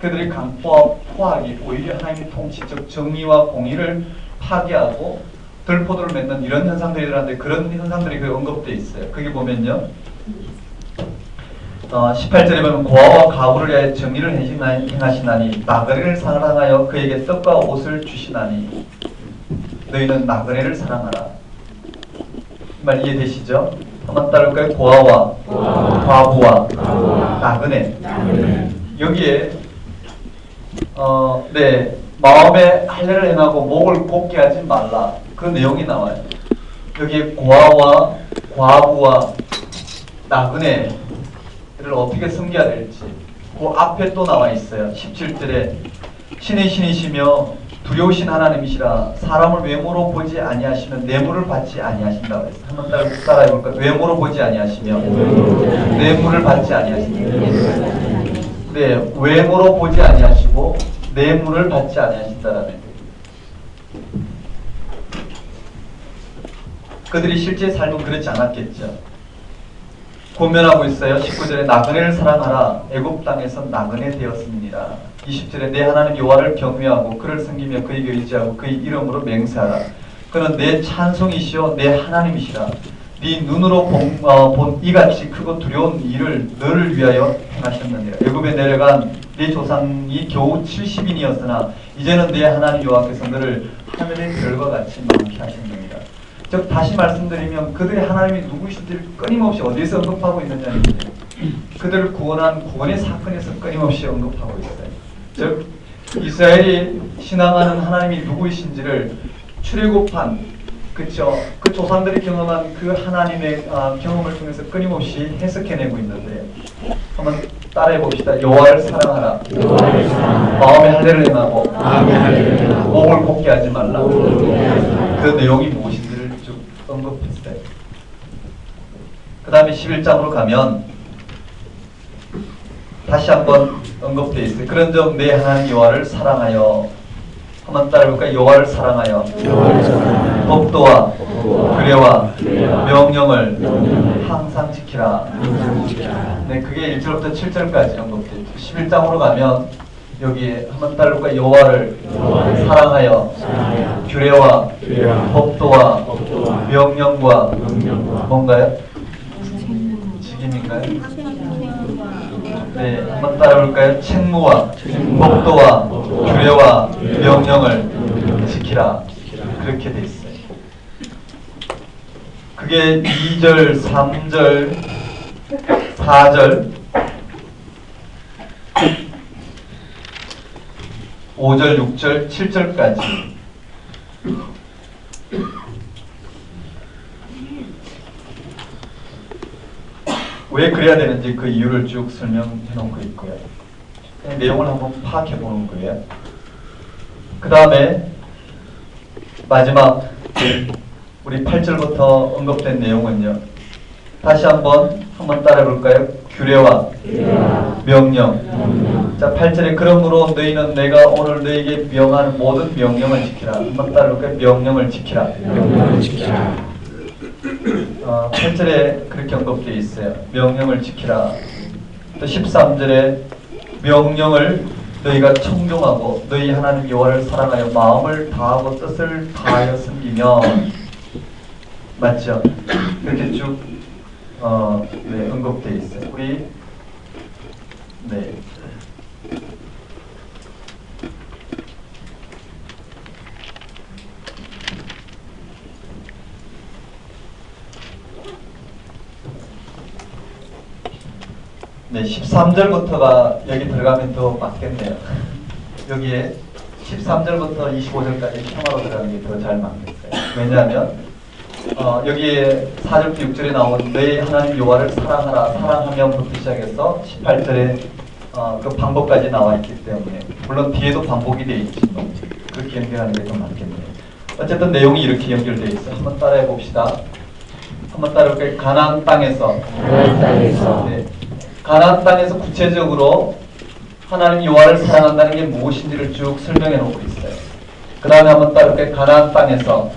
그들의 강포와 포악이 오히려 하나님의 통치, 즉 정의와 공의를 파괴하고 들포도를 맺는 이런 현상들이 일어나는데 그런 현상들이 그 언급되어 있어요. 그게 보면요. 18절에 보면 고아와 가부를 위하여 정의를 행하시나니 나그네를 사랑하여 그에게 떡과 옷을 주시나니 너희는 나그네를 사랑하라. 이 말 이해되시죠? 한번 따라올까요? 고아와 과부와 나그네. 여기에 네, 마음에 할례를 행하고 목을 곱게 하지 말라. 그 내용이 나와요. 여기에 고아와 과부와 나그네를 어떻게 섬겨야 될지 그 앞에 또 나와 있어요. 17절에 신의 신이시며 두려우신 하나님이시라 사람을 외모로 보지 아니하시면 뇌물을 받지 아니하신다고 했어요. 한번 따라해볼까요? 외모로 보지 아니하시며 뇌물을 받지 아니하신다. 네, 외모로 보지 아니하시고 뇌물을 받지 아니하신다라는 거예요. 그들이 실제 삶은 그렇지 않았겠죠. 고면하고 있어요. 19절에 나그네를 사랑하라. 애굽 땅에서 나그네 되었습니다. 20절에 내 하나님 여호와를 경외하고 그를 섬기며 그에게 의지하고 그의 이름으로 맹세하라. 그는 내 찬송이시오 내 하나님이시라. 네 눈으로 본 이같이 크고 두려운 일을 너를 위하여 행하셨느니라. 애굽에 내려간 네 조상이 겨우 70인이었으나 이제는 내 하나님 여호와께서 너를 하늘의 별과 같이 많게 하셨느니라. 즉 다시 말씀드리면 그들의 하나님이 누구신지를 끊임없이 어디에서 언급하고 있느냐는 그들을 구원한 구원의 사건에서 끊임없이 언급하고 있어요. 즉 이스라엘이 신앙하는 하나님이 누구이신지를 출애굽한 그쵸 그 조상들이 경험한 그 하나님의 경험을 통해서 끊임없이 해석해내고 있는데 한번 따라해 봅시다. 여호와를 사랑하라. 마음의 할례를 행하고 목을 곱게 하지 말라. 그 내용이 무엇인지를 쭉 언급했어요. 그 다음에 11장으로 가면 다시 한번 언급되어 있어요. 그런즉 내 하나님 여호와를 사랑하여 한번 따라해볼까요? 여호와를 사랑하여 법도와 규례와 명령을 항상 지키라. 네, 그게 1절부터 7절까지 언급되어 있죠. 11장으로 가면 여기에 한번 따라해볼까요? 여호와를 사랑하여 규례와 법도와 명령과 뭔가요? 직임인가요? 네, 한번 따라볼까요? 책무와 법도와 규례와 명령을 지키라. 그렇게 돼 있어요. 그게 2절, 3절, 4절, 5절, 6절, 7절까지. 왜 그래야 되는지 그 이유를 쭉 설명해 놓고 있고요. 그냥 내용을 한번 파악해 보는 거예요. 그 다음에 마지막 우리 8절부터 언급된 내용은요. 다시 한번 따라해 볼까요? 규례와 명령. 자, 8절에 그러므로 너희는 내가 오늘 너희에게 명하는 모든 명령을 지키라. 한번 따라해 볼까요? 명령을 지키라. 8절에 그렇게 언급되어 있어요. 명령을 지키라. 또 13절에 명령을 너희가 청종하고 너희 하나님 여호와를 사랑하여 마음을 다하고 뜻을 다하여 섬기며 맞죠? 이렇게 쭉 네, 언급되어 있어요. 우리 네. 네, 13절부터가 여기 들어가면 더 맞겠네요. 여기에 13절부터 25절까지 평화로 들어가는 게 더 잘 맞겠어요. 왜냐하면 여기에 4절부터 6절에 나온 내 하나님 여호와를 사랑하라, 사랑하며부터 시작해서 18절에 그 방법까지 나와 있기 때문에 물론 뒤에도 반복이 되어 있지만 그렇게 연결하는 게 더 맞겠네요. 어쨌든 내용이 이렇게 연결되어 있어요. 한번 따라해 봅시다. 한번 따라볼까요? 가나안 땅에서. 가나안 땅에서. 네. 가나안 땅에서 구체적으로 하나님 여호와를 사랑한다는 게 무엇인지를 쭉 설명해 놓고 있어요. 그 다음에 한번 따라볼까요? 가나안 땅에서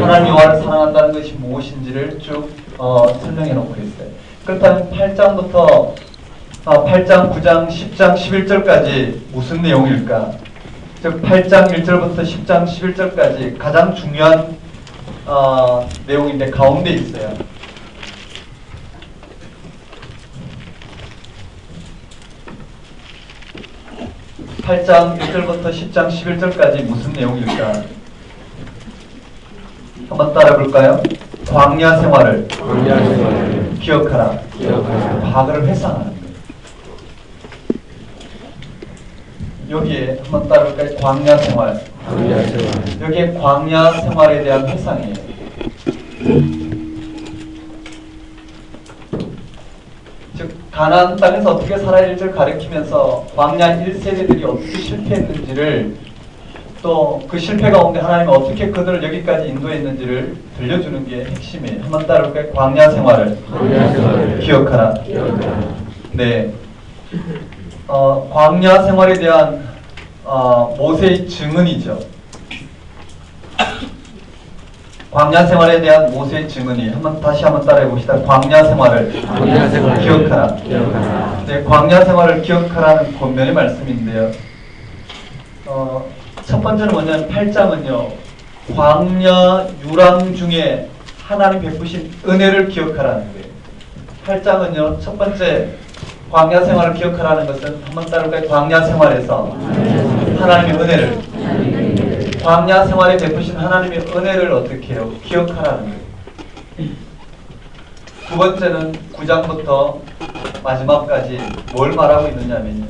하나님 여호와를 사랑한다는 것이 무엇인지를 쭉 설명해 놓고 있어요. 그렇다면 8장부터 8장, 9장, 10장, 11절까지 무슨 내용일까? 즉 8장 1절부터 10장 11절까지 가장 중요한 내용인데 가운데 있어요. 8장 1절부터 10장 11절까지 무슨 내용일까? 한번 따라볼까요? 광야 생활을 기억하라. 과거를 회상하는 거예요. 여기에 한번 따라볼까요? 광야 생활. 여기에 광야 생활에 대한 회상이에요. 즉 가나안 땅에서 어떻게 살아야 할지를 가리키면서 광야 1세대들이 어떻게 실패했는지를 또 그 실패 가운데 하나님은 어떻게 그들을 여기까지 인도했는지를 들려주는 게 핵심이에요. 한번 따라볼까요? 광야 생활을 기억하라. 네. 광야 생활에 대한 모세의 증언이죠. 광야 생활에 대한 모세의 증언이 다시 한번 따라해 봅시다. 광야 생활을 기억하라. 네, 광야 생활을 기억하라는 권면의 말씀인데요. 첫 번째는 뭐냐면 8장은요. 광야 유랑 중에 하나님 베푸신 은혜를 기억하라는 거예요. 8장은요. 첫 번째 광야 생활을 기억하라는 것은 한번 따를까요? 광야 생활에서 하나님의 은혜를, 광야 생활에 베푸신 하나님의 은혜를 어떻게 해요? 기억하라는 거예요. 두 번째는 9장부터 마지막까지 뭘 말하고 있느냐면요.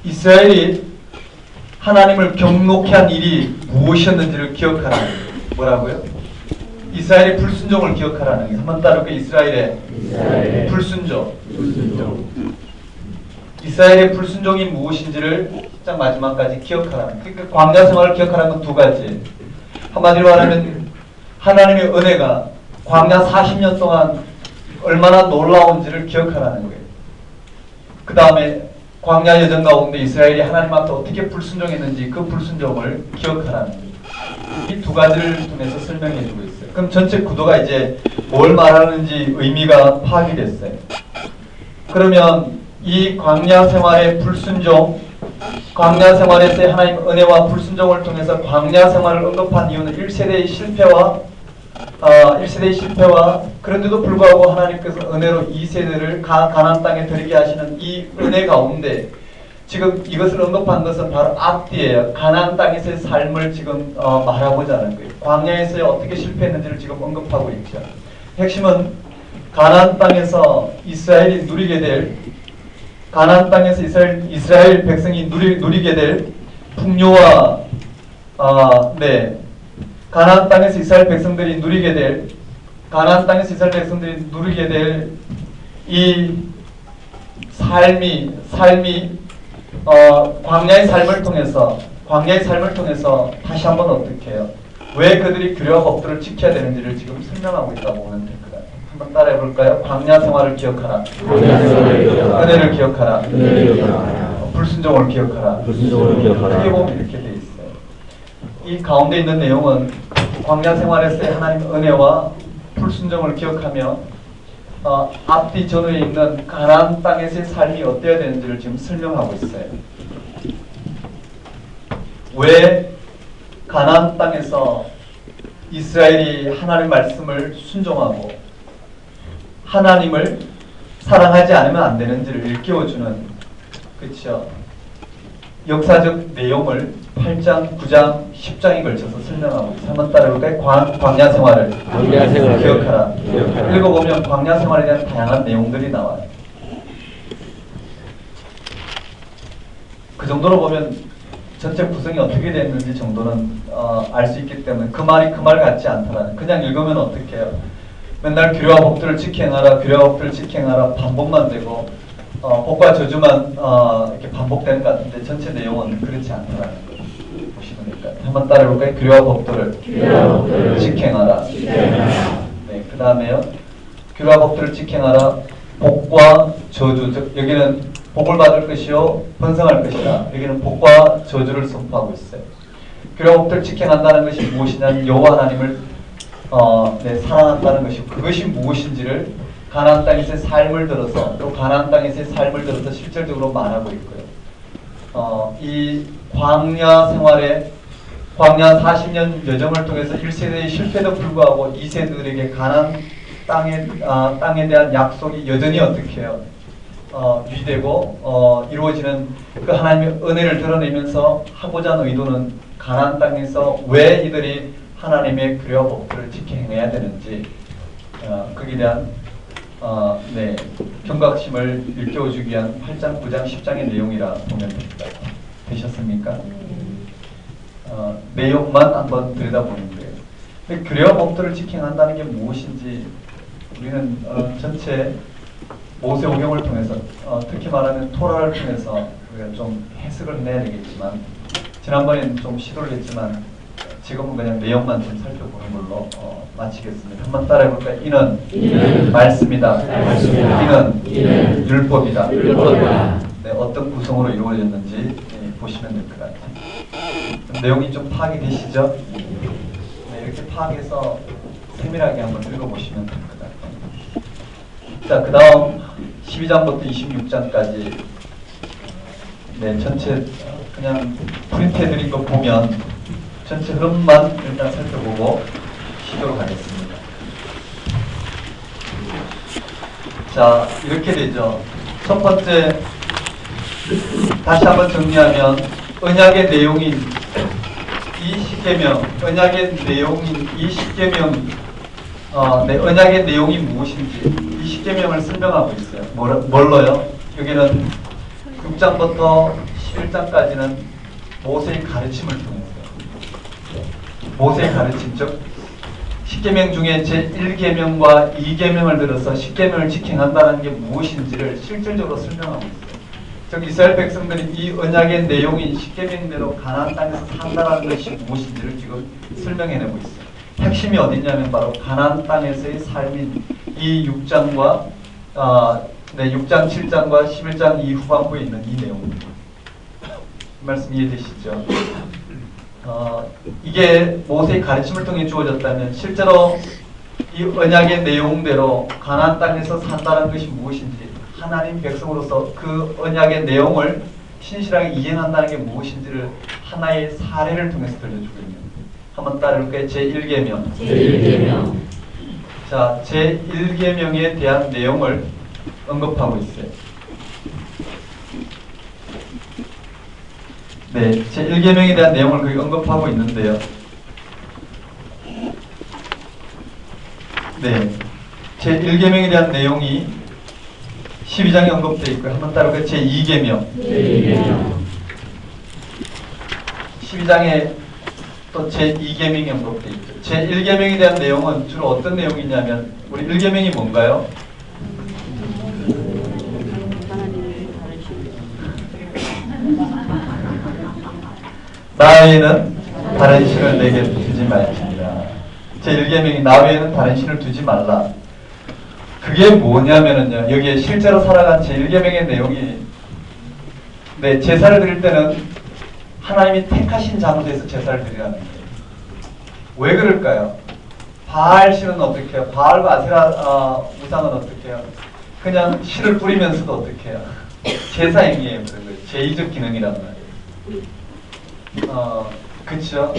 이스라엘이 하나님을 경록케 한 일이 무엇이었는지를 기억하라는 거예요. 뭐라고요? 이스라엘의 불순종을 기억하라는 거예요. 한번 따르게 이스라엘의 불순종. 이스라엘의 불순종이 무엇인지를 딱 마지막까지 기억하라는 거예요. 그러니까 광야 생활을 기억하라는 건 두 가지. 한마디로 말하면 하나님의 은혜가 광야 40년 동안 얼마나 놀라운지를 기억하라는 거예요. 그 다음에 광야 여정 가운데 이스라엘이 하나님 앞에 어떻게 불순종했는지 그 불순종을 기억하라는 거예요. 이 두 가지를 통해서 설명해 주고 있어요. 그럼 전체 구도가 이제 뭘 말하는지 의미가 파악이 됐어요. 그러면 이 광야 생활의 불순종, 광야 생활에서의 하나님 은혜와 불순종을 통해서 광야 생활을 언급한 이유는 1세대의 실패와 그런데도 불구하고 하나님께서 은혜로 2세대를 가나안 땅에 들이게 하시는 이 은혜 가운데 지금 이것을 언급한 것은 바로 앞뒤에요. 가나안 땅에서의 삶을 지금 말하고자 하는 거예요. 광야에서 어떻게 실패했는지를 지금 언급하고 있죠. 핵심은 가나안 땅에서 이스라엘이 누리게 될, 가나안 땅에서 이스라엘 백성이 누리게 될 풍요와 가나안 땅에서 이스라엘 백성들이 누리게 될, 가나안 땅에서 이스라엘 백성들이 누리게 될 이 삶이 광야의 삶을 통해서 다시 한번 어떻게 해요? 왜 그들이 규례와 법들을 지켜야 되는지를 지금 설명하고 있다고 보면 될 것 같아요. 한번 따라해 볼까요? 광야 생활을 기억하라. 은혜를 기억하라. 불순종을 기억하라. 크게 보면 이렇게 돼 있어요. 이 가운데 있는 내용은 광야 생활에서의 하나님의 은혜와 불순종을 기억하며 앞뒤 전후에 있는 가나안 땅에서의 삶이 어때야 되는지를 지금 설명하고 있어요. 왜 가나안 땅에서 이스라엘이 하나님 말씀을 순종하고 하나님을 사랑하지 않으면 안 되는지를 일깨워주는, 그렇죠? 역사적 내용을 8장, 9장, 10장에 걸쳐서 설명하고 있어요. 한번 따라해볼까요? 광야 생활을 기억하라. 읽어보면 광야 생활에 대한 다양한 내용들이 나와요. 그 정도로 보면 전체 구성이 어떻게 됐는지 정도는 알 수 있기 때문에 그 말이 그 말 같지 않다라는, 그냥 읽으면 어떻게 해요? 맨날 규례와 법들을 지켜행하라, 규례와 법들을 지켜행하라 반복만 되고 복과 저주만 이렇게 반복되는 것 같은데 전체 내용은 그렇지 않다라는 걸 보시면 될 것 같아요. 한번 따라해볼까요? 규례와 법도를 직행하라. 네, 그 다음에요. 규례와 법도를 직행하라. 복과 저주, 즉 여기는 복을 받을 것이요 번성할 것이다. 여기는 복과 저주를 선포하고 있어요. 규례와 법도를 직행한다는 것이 무엇이냐면 여호와 하나님을 사랑한다는 것이고, 그것이 무엇인지를 가나안 땅에서의 삶을 들어서, 또 가나안 땅에서의 삶을 들어서 실질적으로 말하고 있고요. 이 광야 생활에 광야 40년 여정을 통해서 1세대의 실패도 불구하고 2세들에게 가나안 땅에 대한 약속이 여전히 어떻게 해요? 유지되고 이루어지는 그 하나님의 은혜를 드러내면서 하고자 하는 의도는 가나안 땅에서 왜 이들이 하나님의 규례와 법도를 지켜 행해야 되는지 거기에 대한 경각심을 일깨워주기 위한 8장, 9장, 10장의 내용이라 보면 됩니다. 되셨습니까? 내용만 한번 들여다보는 거예요. 근데 규례와 법도를 지켜한다는 게 무엇인지 우리는 전체 모세오경을 통해서 특히 말하면 토라를 통해서 우리가 좀 해석을 해야 되겠지만, 지난번에는 좀 시도를 했지만 지금은 그냥 내용만 좀 살펴보는 걸로 마치겠습니다. 한번 따라해볼까요? 이는 말씀이다. 이는 율법이다. 네, 어떤 구성으로 이루어졌는지 보시면 될 것 같아요. 내용이 좀 파악이 되시죠? 네, 이렇게 파악해서 세밀하게 한번 읽어보시면 될 것 같아요. 자, 그 다음 12장부터 26장까지 전체 그냥 프린트해드린 거 보면 전체 흐름만 일단 살펴보고 쉬도록 하겠습니다. 자, 이렇게 되죠. 첫 번째, 다시 한번 정리하면 언약의 내용인 이 십계명, 언약의 내용인 이 십계명, 언약의 내용이 무엇인지 이 십계명을 설명하고 있어요. 뭘로요? 여기는 6장부터 11장까지는 모세의 가르침을 통해서, 모세의 가르침, 즉 십계명 중에 제1계명과 2계명을 들어서 십계명을 지켜한다는 게 무엇인지를 실질적으로 설명하고 있어요. 즉 이스라엘 백성들이 이 언약의 내용인 십계명대로 가나안 땅에서 산다는 것이 무엇인지를 지금 설명해내고 있어요. 핵심이 어디냐면 바로 가나안 땅에서의 삶인 이 6장과 6장, 7장과 11장 이 후반부에 있는 이 내용입니다. 이 말씀 이해되시죠? 이게 모세의 가르침을 통해 주어졌다면 실제로 이 언약의 내용대로 가나안 땅에서 산다는 것이 무엇인지, 하나님 백성으로서 그 언약의 내용을 신실하게 이행한다는 게 무엇인지를 하나의 사례를 통해서 들려주고 있는, 한번 따라볼까요? 제1계명. 자, 제1계명에 대한 내용을 언급하고 있어요. 네, 제1계명에 대한 내용을 거기 언급하고 있는데요. 네, 제1계명에 대한 내용이 12장에 언급되어 있고요. 한번 따라볼까요? 제2계명. 12장에 또 제2계명이 언급되어 있죠. 제1계명에 대한 내용은 주로 어떤 내용이냐면, 우리 1계명이 뭔가요? 나 외에는 다른 신을 내게 두지 말지니라. 제1계명이 나 외에는 다른 신을 두지 말라. 그게 뭐냐면은요, 여기에 실제로 살아간 제1계명의 내용이, 제사를 드릴 때는 하나님이 택하신 장소에서 제사를 드리라는 거예요. 왜 그럴까요? 바알 신은 어떻게 해요? 바알과 아세라 우상은 어떻게 해요? 그냥 실을 뿌리면서도 어떻게 해요? 제사 행위에 제2적 기능이란 말이에요. 그쵸?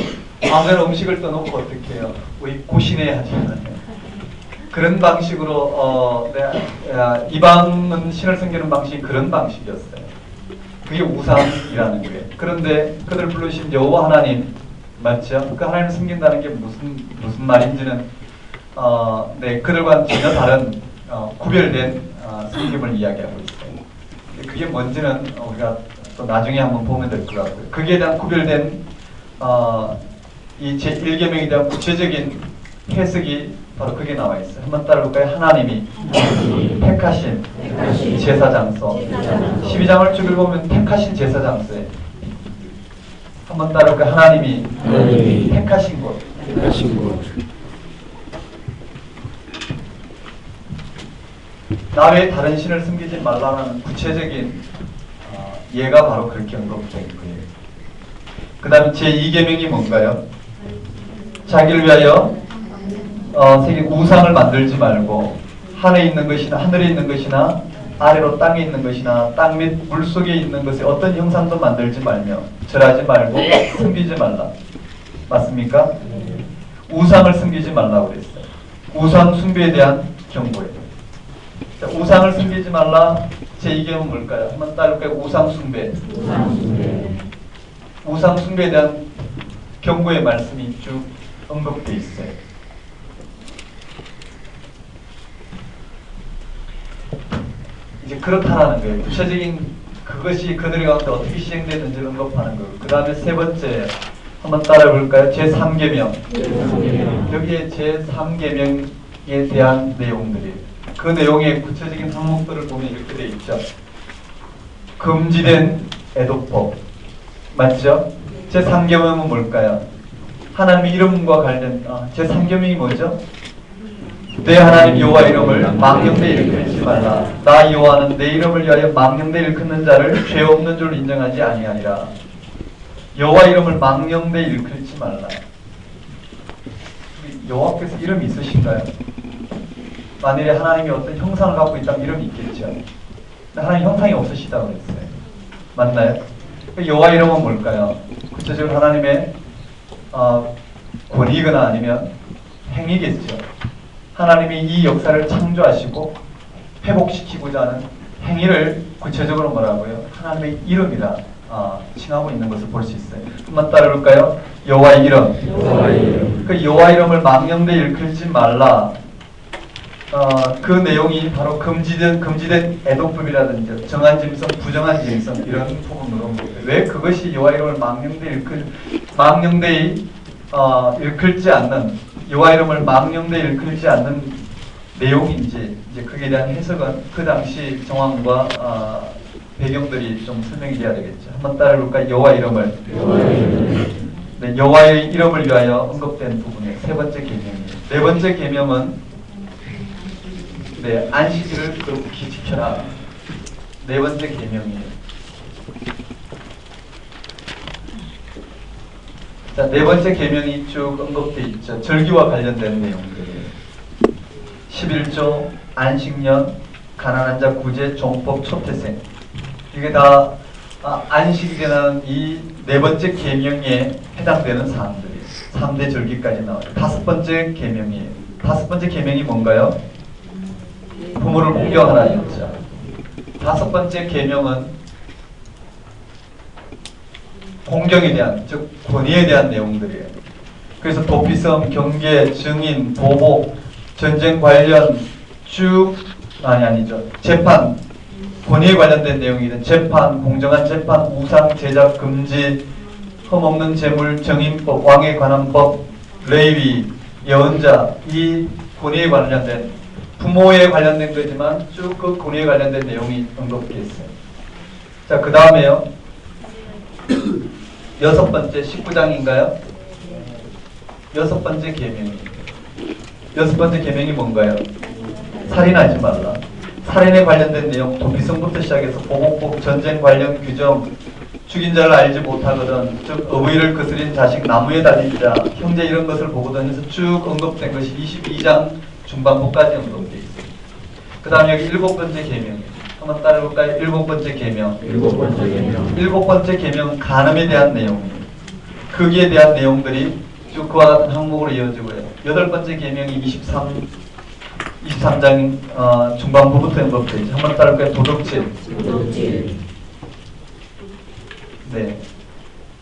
아무런 음식을 떠놓고 어떻게 해요? 우리 고신해야 하잖아요. 그런 방식으로 이방은 신을 섬기는 방식이 그런 방식이었어요. 그게 우상이라는 거예요. 그런데 그들 부르신 여호와 하나님, 맞죠? 그 하나님을 섬긴다는 게 무슨 말인지는 그들과는 전혀 다른 구별된 섬김을 이야기하고 있어요. 그게 뭔지는 우리가 또 나중에 한번 보면 될 것 같고요. 거기에 대한 구별된 이 제1계명에 대한 구체적인 해석이 바로 그게 나와 있어요. 한번 따라볼까요? 하나님이 택하신 제사장소. 12장을 쭉 읽어보면 택하신 제사장소에 한번 따라볼까요? 하나님이 택하신 곳. 나 외에 다른 신을 숨기지 말라는 구체적인 예가 바로 그렇게 언급된 거예요. 그 다음에 제2계명이 뭔가요? 자기를 위하여 우상을 만들지 말고 하늘에 있는 것이나 아래로 땅에 있는 것이나 땅 및 물속에 있는 것에 어떤 형상도 만들지 말며 절하지 말고 숨기지 말라. 맞습니까? 우상을 숨기지 말라고 그랬어요. 우상 숭배에 대한 경고예요. 자, 우상을 숨기지 말라. 제2계명은 뭘까요? 한번 따라볼까요? 우상 숭배. 우상 숭배에 대한 경고의 말씀이 쭉 언급되어 있어요. 이제 그렇다라는 거예요. 구체적인 그것이 그들의 가운데 어떻게 시행되는지를 언급하는 거예요. 그 다음에 세 번째 한번 따라볼까요? 제3계명. 여기에 제3계명에 대한 내용들이 그 내용의 구체적인 항목들을 보면 이렇게 되어 있죠. 금지된 애도법. 맞죠? 제3계명은 뭘까요? 하나님의 이름과 관련 제3계명이 뭐죠? 내 하나님 여호와 이름을 망령되이 일컫지 말라. 나 여호와는 내 이름을 위하여 망령되이 일컫는 자를 죄 없는 줄 인정하지 아니하니라. 여호와 이름을 망령되이 일컬지 말라. 여호와께서 이름이 있으신가요? 만일에 하나님이 어떤 형상을 갖고 있다면 이름이 있겠죠. 근데 하나님 형상이 없으시다고 그랬어요. 맞나요? 여호와 이름은 뭘까요? 구체적으로 하나님의 권위거나 아니면 행위겠죠. 하나님이 이 역사를 창조하시고 회복시키고자 하는 행위를 구체적으로 뭐라고요? 하나님의 이름이라 칭하고 있는 것을 볼 수 있어요. 한번 따라볼까요? 여호와의 이름. 그 여호와 이름을 망령되이 일컬지 말라. 그 내용이 바로 금지된 애도법이라든지 정한 짐승, 부정한 짐승 이런 부분으로 왜 그것이 여호와 이름을 망령되이 일컬지 않는 여호와 이름을 망령되이 일컬지 않는 내용인지 이제 그에 대한 해석은 그 당시 정황과 배경들이 좀 설명이 돼야 되겠죠. 한번 따라해볼까요? 여호와 이름을. 네, 여호와의 이름을 위하여 언급된 부분의 세 번째 계명이에요. 네 번째 계명은 안식일을 거룩히 지켜라. 네 번째 계명이에요. 자, 네 번째 계명이 쭉 언급되어 있죠. 절기와 관련된 내용들이에요. 11조, 안식년, 가난한 자 구제, 종법, 초태생. 이게 다 안식일이라는 이 네 번째 계명에 해당되는 사항들이에요. 3대 절기까지 나와요. 다섯 번째 계명이에요. 다섯 번째 계명이 뭔가요? 부모를 공경하라였죠. 다섯 번째 계명은 공경에 대한, 즉 권위에 대한 내용들이에요. 그래서 도피성, 경계, 증인, 보복, 전쟁 관련 재판, 권위에 관련된 내용이든 재판, 공정한 재판, 우상 제작 금지, 흠없는 재물, 정인법, 왕에 관한 법, 레위, 예언자, 이 권위에 관련된 부모에 관련된 거지만 쭉 그 권위에 관련된 내용이 언급되어 있어요. 자, 그 다음에요. 여섯 번째 19장인가요? 여섯 번째 계명이. 여섯 번째 계명이 뭔가요? 살인하지 말라. 살인에 관련된 내용, 도피성부터 시작해서 보복법, 전쟁 관련 규정, 죽인 자를 알지 못하거든, 즉 어부의를 거스린 자식 나무에 달린 자, 형제 이런 것을 보거든 해서 쭉 언급된 것이 22장 중반부까지 언급되어 있습니다. 그 다음 여기 일곱 번째 계명. 한번 따라해볼까요? 일곱 번째 계명. 일곱 번째 계명 간음에 대한 내용이에요. 거기에 대한 내용들이 쭉 그와 같은 항목으로 이어지고요. 여덟 번째 계명이 23장 중반부부터 언급되어 있죠. 한번 따라해볼까요? 도덕질. 네.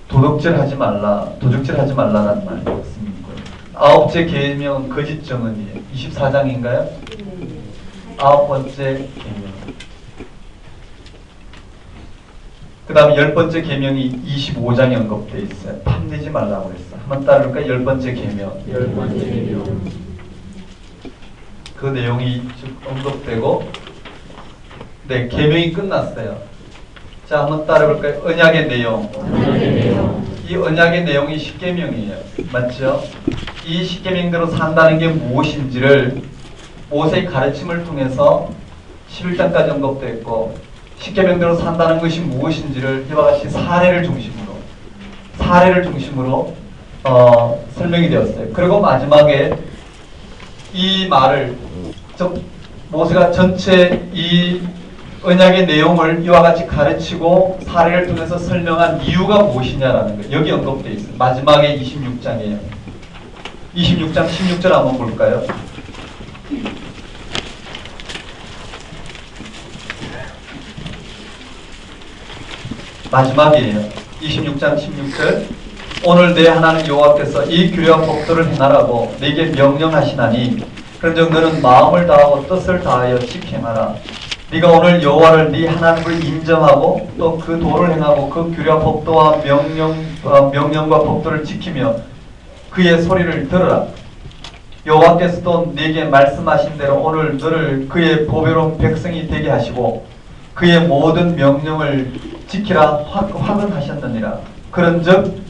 도덕질 하지 말라. 도적질 하지 말라라는 말이 있습니다. 아홉째 계명은 거짓 증언이에요. 24장인가요? 아홉 번째 계명. 그 다음에 열 번째 계명이 25장에 언급되어 있어요. 탐내지 말라고 했어요. 한번 따라볼까요? 열 번째 계명. 그 내용이 쭉 언급되고, 네, 계명이 끝났어요. 자, 한번 따라볼까요? 언약의 내용. 이 언약의 내용이 십계명이에요. 맞죠? 이 십계명대로 산다는 게 무엇인지를 모세의 가르침을 통해서 11장까지 언급됐고, 십계명대로 산다는 것이 무엇인지를 이와 같이 사례를 중심으로 설명이 되었어요. 그리고 마지막에 이 말을, 즉 모세가 전체 이 언약의 내용을 이와 같이 가르치고 사례를 통해서 설명한 이유가 무엇이냐라는 거예요. 여기 언급되어 있어요. 마지막에 26장이에요. 26장 16절 한번 볼까요? 마지막이에요. 26장 16절. 오늘 내 하나님 여호와께서 이 규례와 법도를 행하라고 네게 명령하시나니 그런즉 너는 마음을 다하고 뜻을 다하여 지켜행하라. 네가 오늘 여호와를 네 하나님을 인정하고 또 그 도를 행하고 그 규례와 법도와 명령과 법도를 지키며 그의 소리를 들으라. 여호와께서도 네게 말씀하신 대로 오늘 너를 그의 보배로운 백성이 되게 하시고 그의 모든 명령을 지키라 화근하셨느니라. 그런즉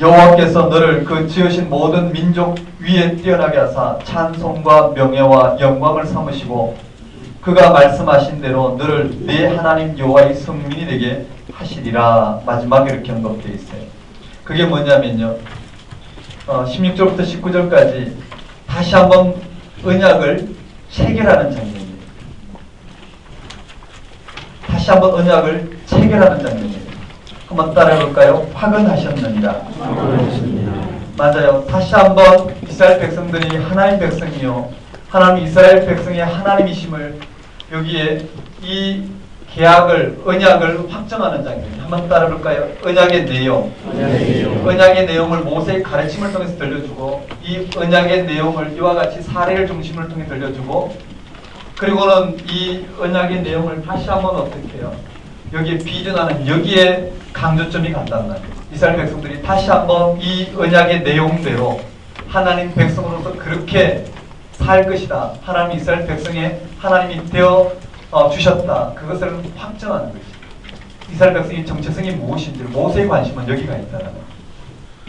여호와께서 너를 그 지으신 모든 민족 위에 뛰어나게 하사 찬송과 명예와 영광을 삼으시고 그가 말씀하신 대로 너를 네 하나님 여호와의 성민이 되게 하시리라. 마지막에 이렇게 언급되어 있어요. 그게 뭐냐면요, 16절부터 19절까지 다시 한번 언약을 체결하는 장면이에요. 다시 한번 언약을 체결하는 장면이에요. 한번 따라해볼까요? 화근하셨느니라. 맞아요. 다시 한번 이스라엘 백성들이 하나님 백성이요, 하나님 이스라엘 백성의 하나님이심을 여기에 이 계약을, 언약을 확정하는 장면이에요. 한번 따라해볼까요? 언약의 내용. 언약의 내용을 모세의 가르침을 통해서 들려주고, 이 언약의 내용을 이와 같이 사례를 중심을 통해 들려주고, 그리고는 이 언약의 내용을 다시 한번 어떻게 해요? 여기에 비전하는, 여기에 강조점이 간단 말이에요. 이스라엘 백성들이 다시 한번 이 언약의 내용대로 하나님 백성으로서 그렇게 살 것이다. 하나님 이스라엘 백성의 하나님이 되어 주셨다. 그것을 확정하는 것이죠. 이스라엘 백성의 정체성이 무엇인지 모세의 관심은 여기가 있다는 거.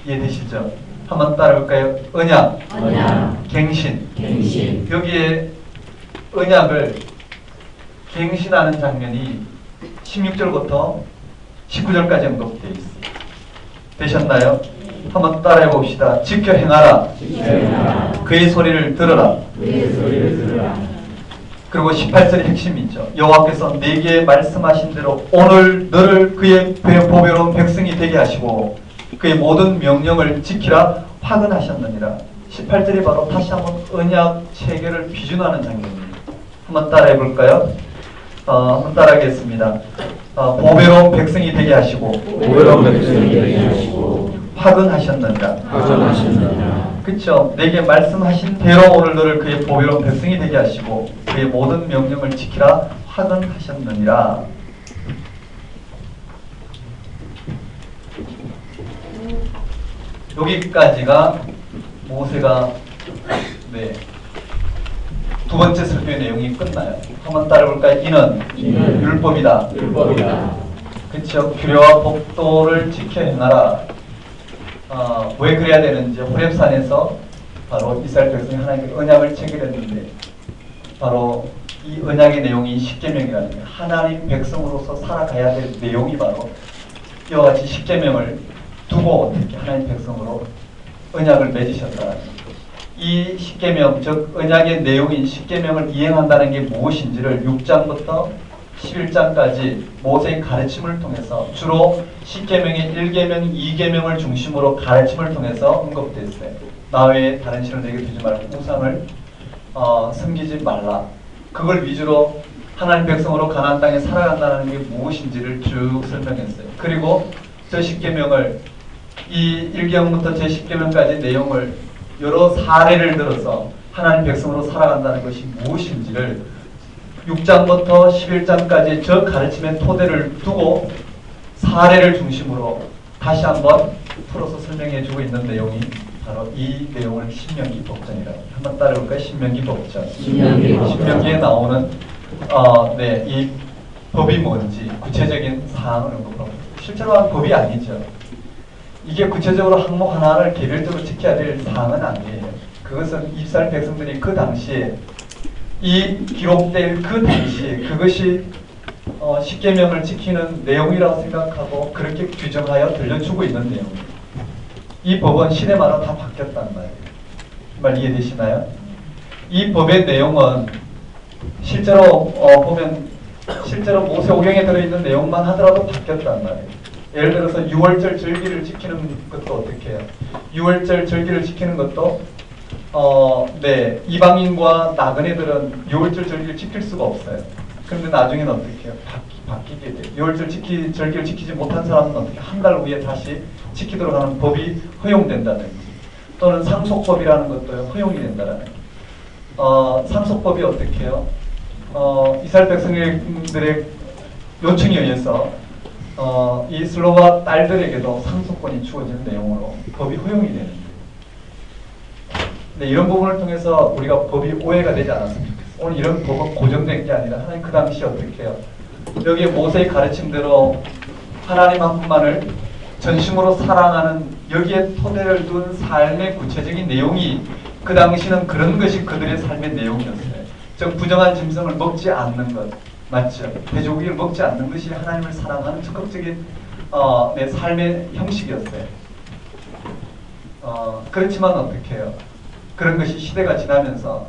이해되시죠? 한번 따라볼까요? 언약, 갱신. 여기에 언약을 갱신하는 장면이 16절부터 19절까지 언급되어 있어요. 되셨나요? 한번 따라해 봅시다. 지켜 행하라. 그의 소리를 들으라. 그리고 18절의 핵심이 있죠. 여호와께서 네게 말씀하신 대로 오늘 너를 그의 보배로운 백성이 되게 하시고 그의 모든 명령을 지키라 화근하셨느니라. 18절이 바로 다시 한번 언약 체계를 비준하는 장면입니다. 한번 따라해 볼까요? 한번 따라하겠습니다. 보배로운 백성이 되게 하시고 화근하셨느니라. 그쵸? 내게 말씀하신 대로 오늘 너를 그의 보배로운 백성이 되게 하시고 그의 모든 명령을 지키라 화근하셨느니라. 여기까지가 모세가 두 번째 설교의 내용이 끝나요. 한번 따라볼까요? 이는 율법이다. 그쵸? 규례와 법도를 지켜 행하라. 왜 그래야 되는지 호렙산에서 바로 이스라엘 백성이 하나님께 언약을 체결했는데 바로 이 언약의 내용이 십계명이라는 거예요. 하나님 백성으로서 살아가야 될 내용이 바로 이와 같이 십계명을 두고 어떻게 하나님 백성으로 언약을 맺으셨다는 거예요. 이 십계명, 즉 언약의 내용인 십계명을 이행한다는 게 무엇인지를 6장부터 11장까지 모세의 가르침을 통해서 주로 십계명의 1계명, 2계명을 중심으로 가르침을 통해서 언급됐어요. 나 외에 다른 신을 내게 두지 말고 우상을 섬기지 말라. 그걸 위주로 하나님 백성으로 가나안 땅에 살아간다는 게 무엇인지를 쭉 설명했어요. 그리고 저 십계명을 이 1계명부터 제 10계명까지 내용을 여러 사례를 들어서 하나님 백성으로 살아간다는 것이 무엇인지를 6장부터 11장까지 저 가르침의 토대를 두고 사례를 중심으로 다시 한번 풀어서 설명해 주고 있는 내용이 바로 이 내용을 신명기 법전이라고. 한번 따라볼까요? 신명기 법전. 신명기 법전. 신명기에 나오는 네, 이 법이 뭔지 구체적인 사항을 언급하고 실제로 한 법이 아니죠. 이게 구체적으로 항목 하나를 개별적으로 지켜야 될 사항은 아니에요. 그것은 이스라엘 백성들이 그 당시에 이 기록될 그 당시에 그것이 십계명을 지키는 내용이라고 생각하고 그렇게 규정하여 들려주고 있는 내용이에요. 이 법은 시대마다 다 바뀌었단 말이에요. 말 이해되시나요? 이 법의 내용은 실제로 보면 실제로 모세오경에 들어있는 내용만 하더라도 바뀌었단 말이에요. 예를 들어서 6월절 절기를 지키는 것도 어떻게 해요? 6월절 절기를 지키는 것도 네, 이방인과 나그네들은 6월절 절기를 지킬 수가 없어요. 그런데 나중에는 어떻게 해요? 바뀌게 돼요. 6월절 절기를 지키지 못한 사람은 어떻게 한 달 후에 다시 지키도록 하는 법이 허용된다든지 또는 상속법이라는 것도 허용이 된다라는 상속법이 어떻게 해요? 이스라엘 백성들의 요청에 의해서 이 슬로바 딸들에게도 상속권이 주어지는 내용으로 법이 허용이 되는데 네, 이런 부분을 통해서 우리가 법이 오해가 되지 않았으면 좋겠어요. 오늘 이런 법은 고정된 게 아니라 하나님 그 당시 어떻게 해요? 여기에 모세의 가르침대로 하나님 한 분만을 전심으로 사랑하는 여기에 토대를 둔 삶의 구체적인 내용이 그 당시는 그런 것이 그들의 삶의 내용이었어요. 즉 부정한 짐승을 먹지 않는 것 맞죠? 돼지고기를 먹지 않는 것이 하나님을 사랑하는 적극적인 내 삶의 형식이었어요. 그렇지만 어떻게 해요? 그런 것이 시대가 지나면서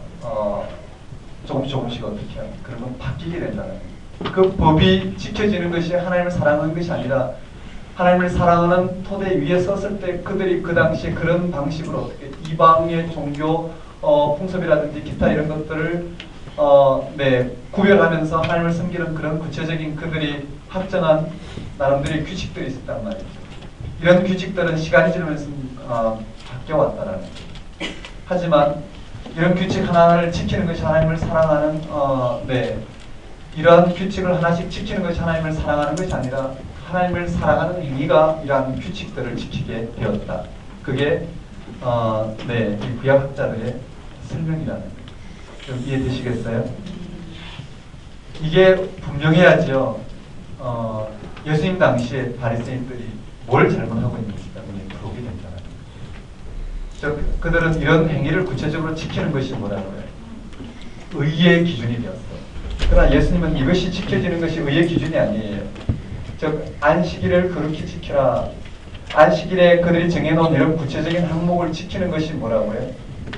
조금씩 어떻게 해요? 그런 건 바뀌게 된다는 거예요. 그 법이 지켜지는 것이 하나님을 사랑하는 것이 아니라 하나님을 사랑하는 토대 위에 섰을 때 그들이 그 당시에 그런 방식으로 어떻게 이방의 종교 풍습이라든지 기타 이런 것들을 네, 구별하면서 하나님을 섬기는 그런 구체적인 그들이 확정한 나름대로의 규칙들이 있었단 말이죠. 이런 규칙들은 시간이 지나면서 바뀌어왔다라는 거죠. 하지만 이런 규칙 하나를 지키는 것이 하나님을 사랑하는 네, 이러한 규칙을 하나씩 지키는 것이 하나님을 사랑하는 것이 아니라 하나님을 사랑하는 행위가 이러한 규칙들을 지키게 되었다. 그게 네, 이 구약학자들의 설명이라는 거예요. 좀 이해되시겠어요? 이게 분명해야죠. 예수님 당시에 바리새인들이 뭘 잘못하고 있는지가 눈에 들어오게 된다는 거예요. 그들은 이런 행위를 구체적으로 지키는 것이 뭐라고요? 의의 기준이 되었어요. 그러나 예수님은 이것이 지켜지는 것이 의의 기준이 아니에요. 즉 안식일을 그렇게 지키라. 안식일에 그들이 정해놓은 이런 구체적인 항목을 지키는 것이 뭐라고요?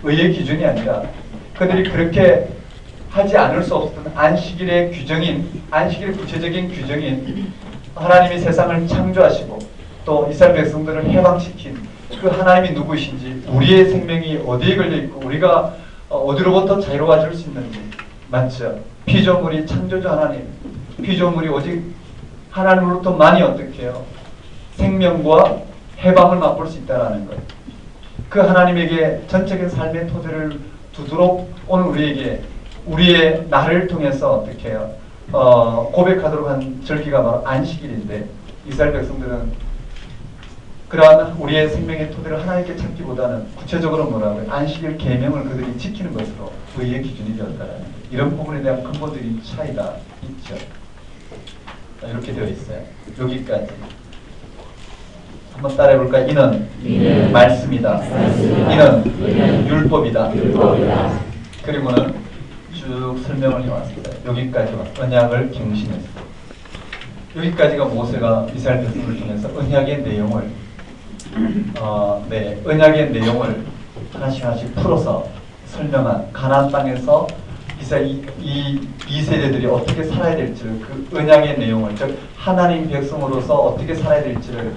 의의 기준이 아니라 그들이 그렇게 하지 않을 수 없었던 안식일의 규정인, 안식일의 구체적인 규정인 하나님이 세상을 창조하시고 또 이스라엘 백성들을 해방시킨 그 하나님이 누구이신지, 우리의 생명이 어디에 걸려있고 우리가 어디로부터 자유로워질 수 있는지, 맞죠? 피조물이 창조주 하나님, 피조물이 오직 하나님으로부터만이 어떻게 해요? 생명과 해방을 맛볼 수 있다는 것. 그 하나님에게 전적인 삶의 토대를 두도록 오늘 우리에게 우리의 나를 통해서 어떻게 해요? 고백하도록 한 절기가 바로 안식일인데 이스라엘 백성들은 그러한 우리의 생명의 토대를 하나님께 찾기보다는 구체적으로 뭐라고요? 안식일 계명을 그들이 지키는 것으로 의의 기준이 되었다는 이런 부분에 대한 근본적인 차이가 있죠. 이렇게 되어 있어요. 여기까지. 한번 따라해볼까요? 이는 말씀이다. 이는 율법이다. 그리고는 쭉 설명을 해왔어요. 여기까지 언약을 갱신했어요. 여기까지가 모세가 이스라엘 백성을 통해서 언약의 내용을 네, 언약의 내용을 하나씩 풀어서 설명한 가나안 땅에서 이 세대들이 어떻게 살아야 될지를 그 언약의 내용을 즉 하나님 백성으로서 어떻게 살아야 될지를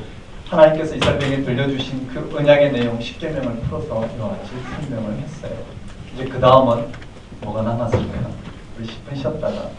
하나님께서 이스라엘 백성에게 들려주신 그 언약의 내용 10계명을 풀어서 이와 같이 설명을 했어요. 이제 그 다음은 뭐가 남았을까요? 우리 10분 쉬었다가